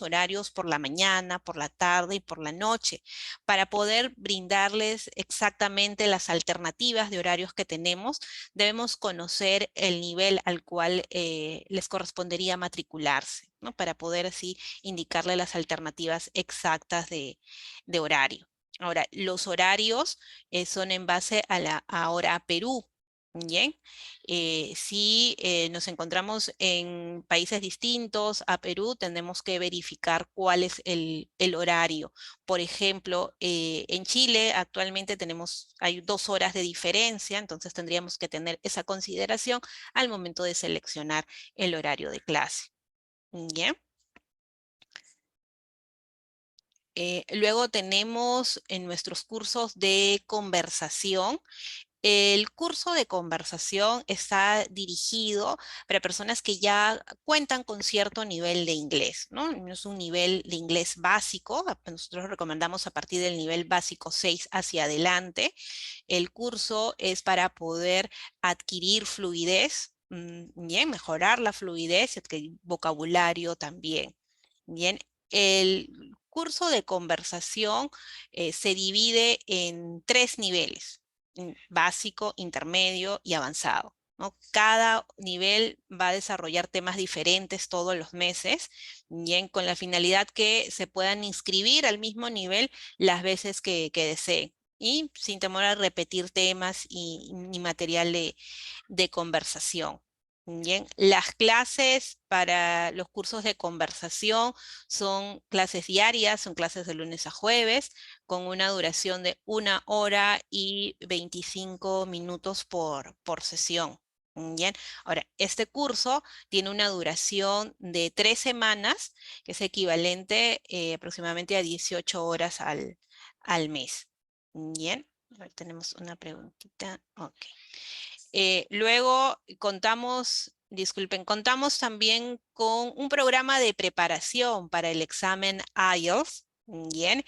horarios por la mañana, por la tarde y por la noche, para poder brindarles exactamente las alternativas de horarios que tenemos. Debemos conocer el nivel al cual les correspondería matricularse, ¿no? Para poder así indicarle las alternativas exactas de horario. Ahora, los horarios son en base a la hora Perú. Bien, si nos encontramos en países distintos a Perú, tenemos que verificar cuál es el horario. Por ejemplo, en Chile actualmente hay 2 horas de diferencia, entonces tendríamos que tener esa consideración al momento de seleccionar el horario de clase. Bien. Luego tenemos en nuestros cursos de conversación. El curso de conversación está dirigido para personas que ya cuentan con cierto nivel de inglés, ¿no? No es un nivel de inglés básico, nosotros recomendamos a partir del nivel básico 6 hacia adelante. El curso es para poder adquirir fluidez, bien, mejorar la fluidez y adquirir vocabulario también. Bien, el curso de conversación se divide en 3 niveles: básico, intermedio y avanzado, ¿no? Cada nivel va a desarrollar temas diferentes todos los meses, bien, con la finalidad que se puedan inscribir al mismo nivel las veces que deseen, y sin temor a repetir temas ni material de conversación. Bien, las clases para los cursos de conversación son clases diarias, son clases de lunes a jueves, con una duración de 1 hora y 25 minutos por sesión. Bien, ahora, este curso tiene una duración de 3 semanas, que es equivalente aproximadamente a 18 horas al mes. Bien, a ver, tenemos una preguntita. Ok. Luego contamos también con un programa de preparación para el examen IELTS. Bien,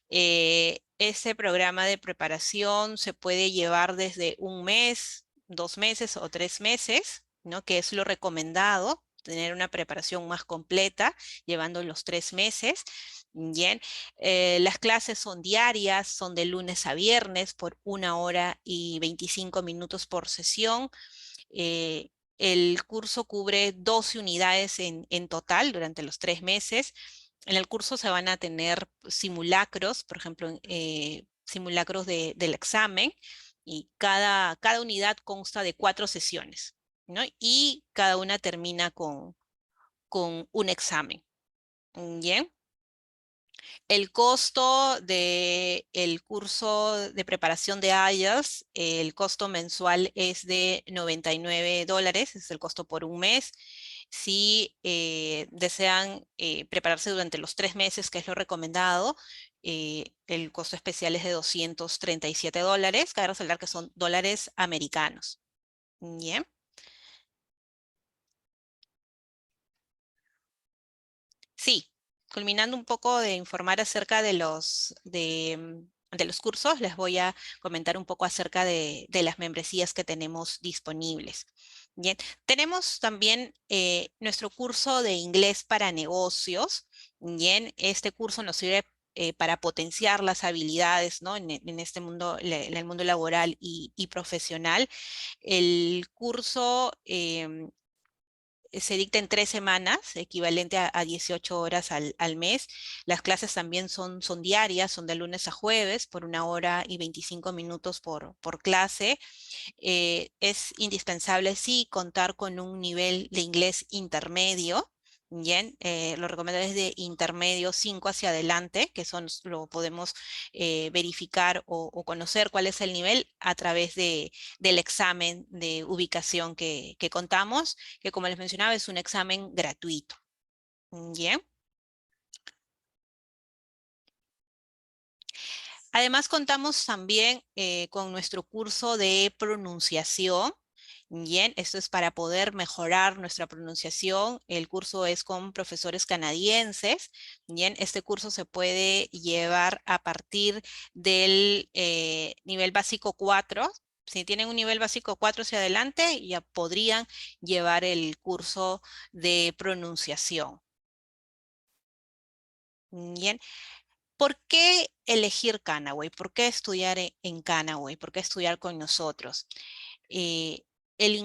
ese programa de preparación se puede llevar desde 1 mes, 2 meses o 3 meses, ¿no? Que es lo recomendado, tener una preparación más completa, llevando los 3 meses. Bien, las clases son diarias, son de lunes a viernes por 1 hora y 25 minutos por sesión. Eh, el curso cubre 12 unidades en total durante los 3 meses. En el curso se van a tener simulacros, por ejemplo, simulacros del examen, y cada unidad consta de 4 sesiones, ¿no? Y cada una termina con un examen. Bien. El costo del curso de preparación de IELTS, el costo mensual es de $99, es el costo por 1 mes. Si desean prepararse durante los 3 meses, que es lo recomendado, el costo especial es de $237. Cabe resaltar que son dólares americanos. Bien. Sí, culminando un poco de informar acerca de los cursos, les voy a comentar un poco acerca de las membresías que tenemos disponibles. Bien, tenemos también nuestro curso de inglés para negocios. Bien, este curso nos sirve para potenciar las habilidades, ¿no? En este mundo, en el mundo laboral y profesional. El curso se dicta en 3 semanas, equivalente a 18 horas al mes. Las clases también son diarias, son de lunes a jueves, por 1 hora y 25 minutos por clase. Es indispensable, sí, contar con un nivel de inglés intermedio. Bien, lo recomendable es de intermedio 5 hacia adelante, que son, lo podemos verificar o conocer cuál es el nivel a través del examen de ubicación que contamos, que como les mencionaba es un examen gratuito. Bien. Además, contamos también con nuestro curso de pronunciación. Bien, esto es para poder mejorar nuestra pronunciación. El curso es con profesores canadienses. Bien, este curso se puede llevar a partir del nivel básico 4. Si tienen un nivel básico 4 hacia adelante, ya podrían llevar el curso de pronunciación. Bien. ¿Por qué elegir Canaway? ¿Por qué estudiar en Canaway? ¿Por qué estudiar con nosotros? El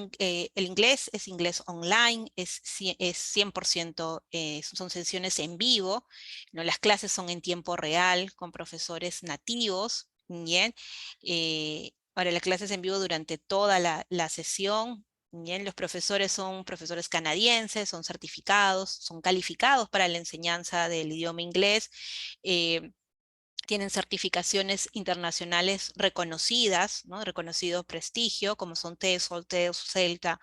inglés es inglés online, es 100%, son sesiones en vivo, ¿no? Las clases son en tiempo real, con profesores nativos, ¿bien? Ahora, las clases en vivo durante toda la sesión, ¿bien? Los profesores son profesores canadienses, son certificados, son calificados para la enseñanza del idioma inglés. Tienen certificaciones internacionales reconocidas, ¿no? Reconocido prestigio, como son TESOL, CELTA.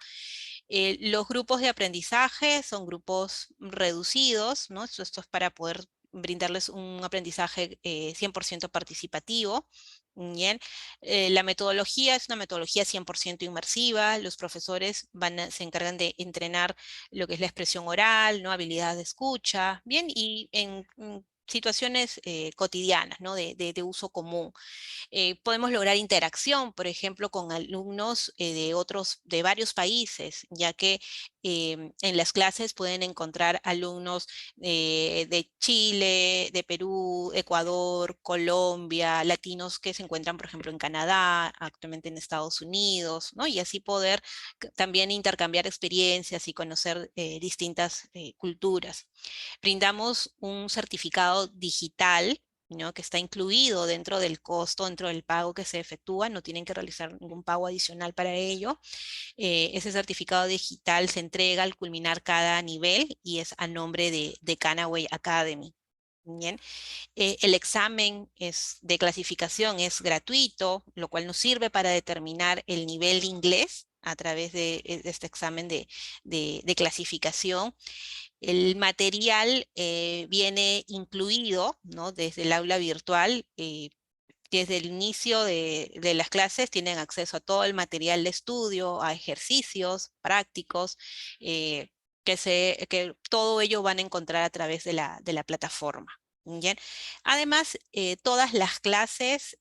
Los grupos de aprendizaje son grupos reducidos, ¿no? Esto es para poder brindarles un aprendizaje 100% participativo. Bien. La metodología es una metodología 100% inmersiva. Los profesores se encargan de entrenar lo que es la expresión oral, ¿no? Habilidades de escucha, bien, y en situaciones cotidianas, ¿no? de uso común. Podemos lograr interacción, por ejemplo, con alumnos de varios países, ya que en las clases pueden encontrar alumnos de Chile, de Perú, Ecuador, Colombia, latinos que se encuentran, por ejemplo, en Canadá, actualmente en Estados Unidos, ¿no? Y así poder también intercambiar experiencias y conocer distintas culturas. Brindamos un certificado digital, ¿no? Que está incluido dentro del costo, dentro del pago que se efectúa, no tienen que realizar ningún pago adicional para ello. Ese certificado digital se entrega al culminar cada nivel y es a nombre de Canaway Academy. Bien. El examen de clasificación es gratuito, lo cual nos sirve para determinar el nivel de inglés a través de este examen de clasificación. El material viene incluido, ¿no? Desde el aula virtual. Desde el inicio de las clases tienen acceso a todo el material de estudio, a ejercicios prácticos, que todo ello van a encontrar a través de la plataforma. ¿Bien? Además, todas las clases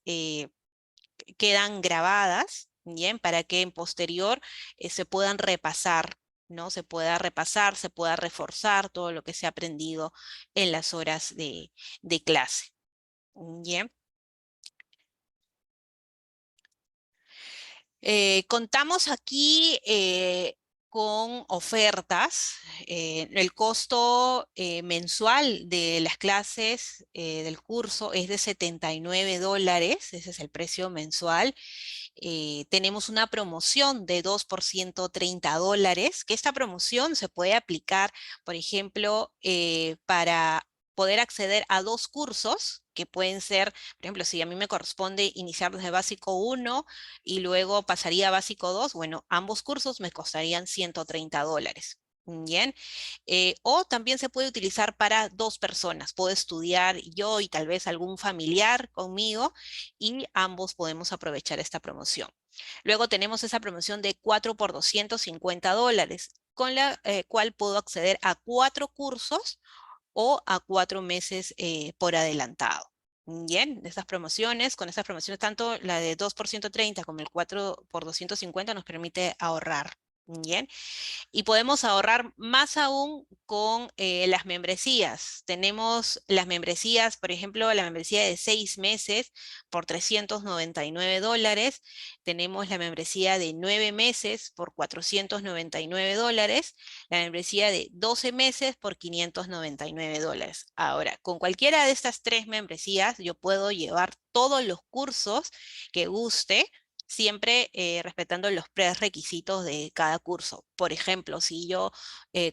quedan grabadas, ¿bien? Para que en posterior se puedan repasar, ¿no? Se pueda repasar, se pueda reforzar todo lo que se ha aprendido en las horas de clase. ¿Bien? Contamos aquí con ofertas. El costo mensual de las clases del curso es de $79, ese es el precio mensual. Tenemos una promoción de 2 por $130, que esta promoción se puede aplicar, por ejemplo, para poder acceder a 2 cursos que pueden ser, por ejemplo, si a mí me corresponde iniciar desde básico 1 y luego pasaría a básico 2, bueno, ambos cursos me costarían $130. Bien, o también se puede utilizar para 2 personas. Puedo estudiar yo y tal vez algún familiar conmigo y ambos podemos aprovechar esta promoción. Luego tenemos esa promoción de 4 por $250, con la cual puedo acceder a 4 cursos o a 4 meses por adelantado. Bien, con estas promociones, tanto la de 2 por 130 como el 4 por 250 nos permite ahorrar. Bien. Y podemos ahorrar más aún con las membresías. Tenemos las membresías, por ejemplo, la membresía de 6 meses por $399. Tenemos la membresía de 9 meses por $499. La membresía de 12 meses por $599. Ahora, con cualquiera de estas 3 membresías, yo puedo llevar todos los cursos que guste, siempre respetando los prerequisitos de cada curso. Por ejemplo, si yo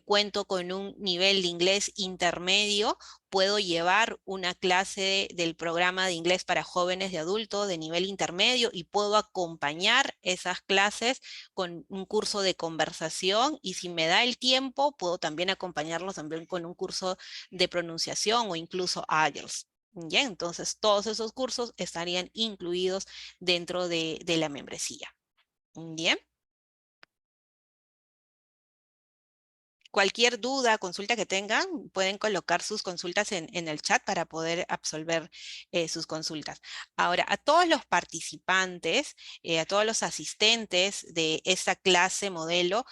cuento con un nivel de inglés intermedio, puedo llevar una clase del programa de inglés para jóvenes y adultos de nivel intermedio y puedo acompañar esas clases con un curso de conversación, y si me da el tiempo, puedo también acompañarlos también con un curso de pronunciación o incluso años. Ya, entonces todos esos cursos estarían incluidos dentro de la membresía. Bien. Cualquier duda, consulta que tengan, pueden colocar sus consultas en el chat para poder absolver sus consultas. Ahora, a todos los participantes, a todos los asistentes de esta clase modelo,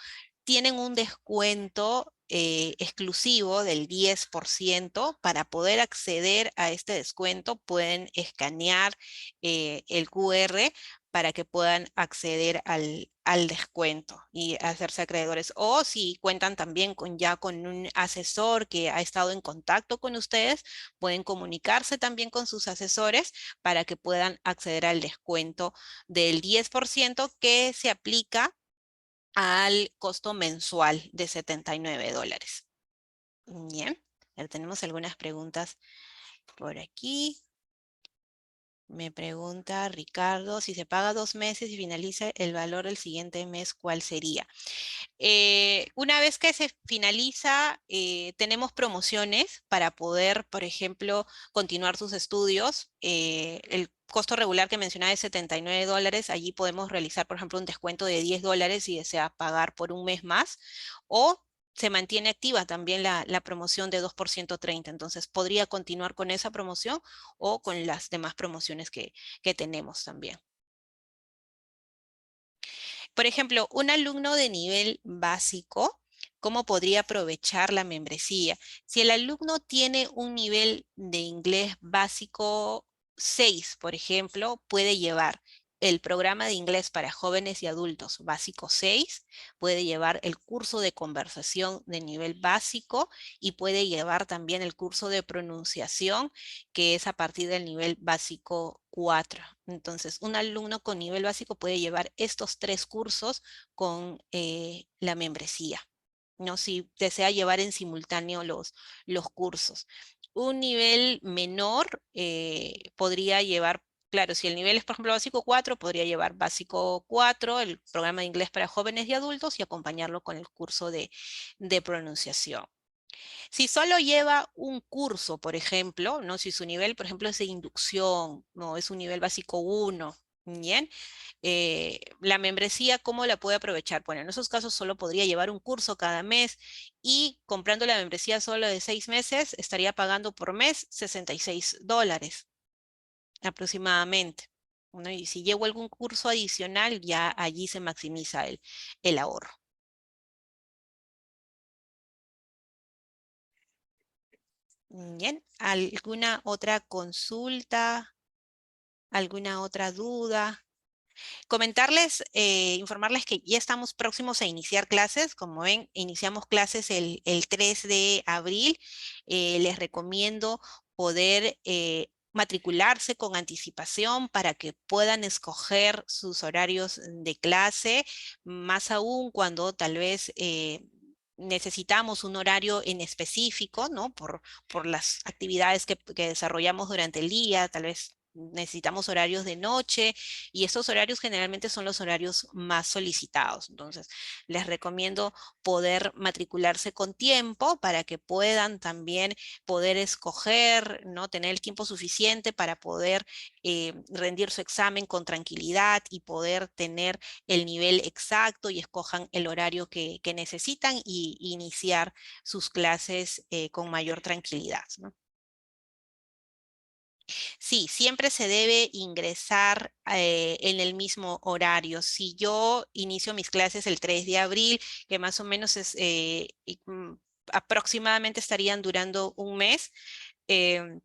tienen un descuento exclusivo del 10%. Para poder acceder a este descuento, pueden escanear el QR para que puedan acceder al descuento y hacerse acreedores. O si cuentan también ya con un asesor que ha estado en contacto con ustedes, pueden comunicarse también con sus asesores para que puedan acceder al descuento del 10% que se aplica al costo mensual de $79. Bien, ya tenemos algunas preguntas por aquí. Me pregunta Ricardo, si se paga 2 meses y finaliza el valor del siguiente mes, ¿cuál sería? Una vez que se finaliza, tenemos promociones para poder, por ejemplo, continuar sus estudios. El costo regular que mencionaba es $79. Allí podemos realizar, por ejemplo, un descuento de $10 si desea pagar por un mes más, o se mantiene activa también la promoción de 2 por 130. Entonces podría continuar con esa promoción o con las demás promociones que tenemos también. Por ejemplo, un alumno de nivel básico, ¿cómo podría aprovechar la membresía? Si el alumno tiene un nivel de inglés básico 6, por ejemplo, puede llevar el programa de inglés para jóvenes y adultos básico 6, puede llevar el curso de conversación de nivel básico y puede llevar también el curso de pronunciación, que es a partir del nivel básico 4. Entonces, un alumno con nivel básico puede llevar estos 3 cursos con la membresía, ¿no? Si desea llevar en simultáneo los cursos. Un nivel menor podría llevar, claro, si el nivel es, por ejemplo, básico 4, podría llevar básico 4, el programa de inglés para jóvenes y adultos, y acompañarlo con el curso de pronunciación. Si solo lleva un curso, por ejemplo, ¿no? Si su nivel, por ejemplo, es de inducción, no es un nivel básico 1, ¿bien? La membresía, ¿cómo la puede aprovechar? Bueno, en esos casos solo podría llevar un curso cada mes, y comprando la membresía solo de 6 meses, estaría pagando por mes $66 aproximadamente, ¿no? Y si llevo algún curso adicional, ya allí se maximiza el ahorro. Bien, ¿alguna otra consulta? ¿Alguna otra duda? Comentarles, informarles que ya estamos próximos a iniciar clases. Como ven, iniciamos clases el 3 de abril. Les recomiendo poder matricularse con anticipación para que puedan escoger sus horarios de clase, más aún cuando tal vez necesitamos un horario en específico, ¿no? Por las actividades que desarrollamos durante el día, tal vez necesitamos horarios de noche, y estos horarios generalmente son los horarios más solicitados. Entonces, les recomiendo poder matricularse con tiempo para que puedan también poder escoger, ¿no? Tener el tiempo suficiente para poder rendir su examen con tranquilidad y poder tener el nivel exacto, y escojan el horario que necesitan y iniciar sus clases con mayor tranquilidad, ¿no? Sí, siempre se debe ingresar en el mismo horario. Si yo inicio mis clases el 3 de abril, que más o menos es aproximadamente estarían durando un mes, em,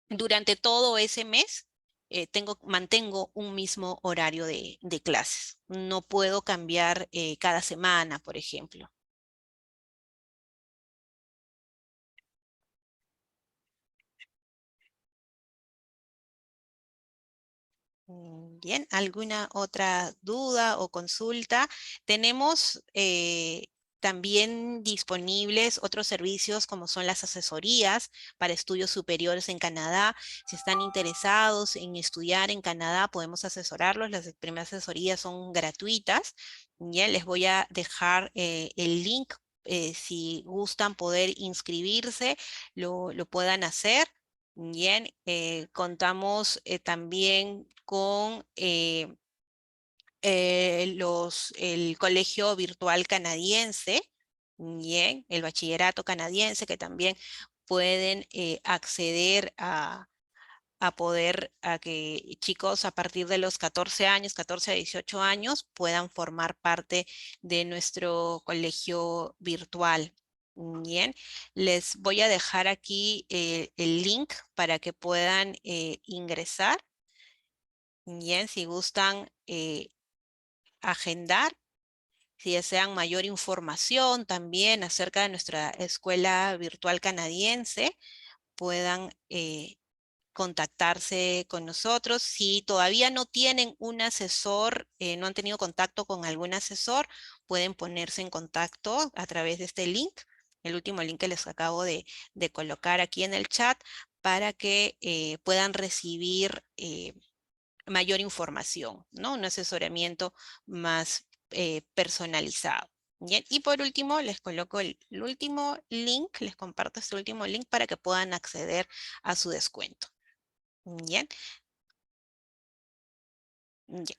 durante todo ese mes mantengo un mismo horario de clases. No puedo cambiar cada semana, por ejemplo. Bien, ¿alguna otra duda o consulta? Tenemos también disponibles otros servicios como son las asesorías para estudios superiores en Canadá. Si están interesados en estudiar en Canadá, podemos asesorarlos. Las primeras asesorías son gratuitas. Ya les voy a dejar el link. Si gustan poder inscribirse, lo puedan hacer. Bien, contamos también con el colegio virtual canadiense, bien, el bachillerato canadiense, que también pueden acceder a que chicos a partir de los 14 años, 14 a 18 años, puedan formar parte de nuestro colegio virtual. Bien, les voy a dejar aquí el link para que puedan ingresar. Bien, si gustan agendar, si desean mayor información también acerca de nuestra escuela virtual canadiense, puedan contactarse con nosotros. Si todavía no tienen un asesor, no han tenido contacto con algún asesor, pueden ponerse en contacto a través de este link, el último link que les acabo de colocar aquí en el chat, para que puedan recibir mayor información, ¿no? Un asesoramiento más personalizado. Bien, y por último, les coloco el último link, les comparto este último link para que puedan acceder a su descuento. Bien. Bien.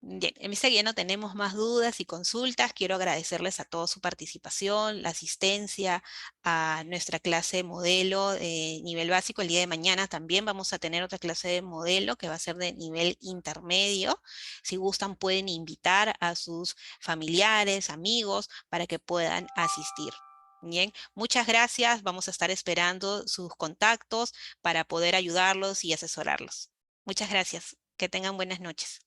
Bien, en esta guía no tenemos más dudas y consultas. Quiero agradecerles a todos su participación, la asistencia a nuestra clase modelo de nivel básico. El día de mañana también vamos a tener otra clase de modelo que va a ser de nivel intermedio. Si gustan, pueden invitar a sus familiares, amigos, para que puedan asistir. Bien, muchas gracias. Vamos a estar esperando sus contactos para poder ayudarlos y asesorarlos. Muchas gracias. Que tengan buenas noches.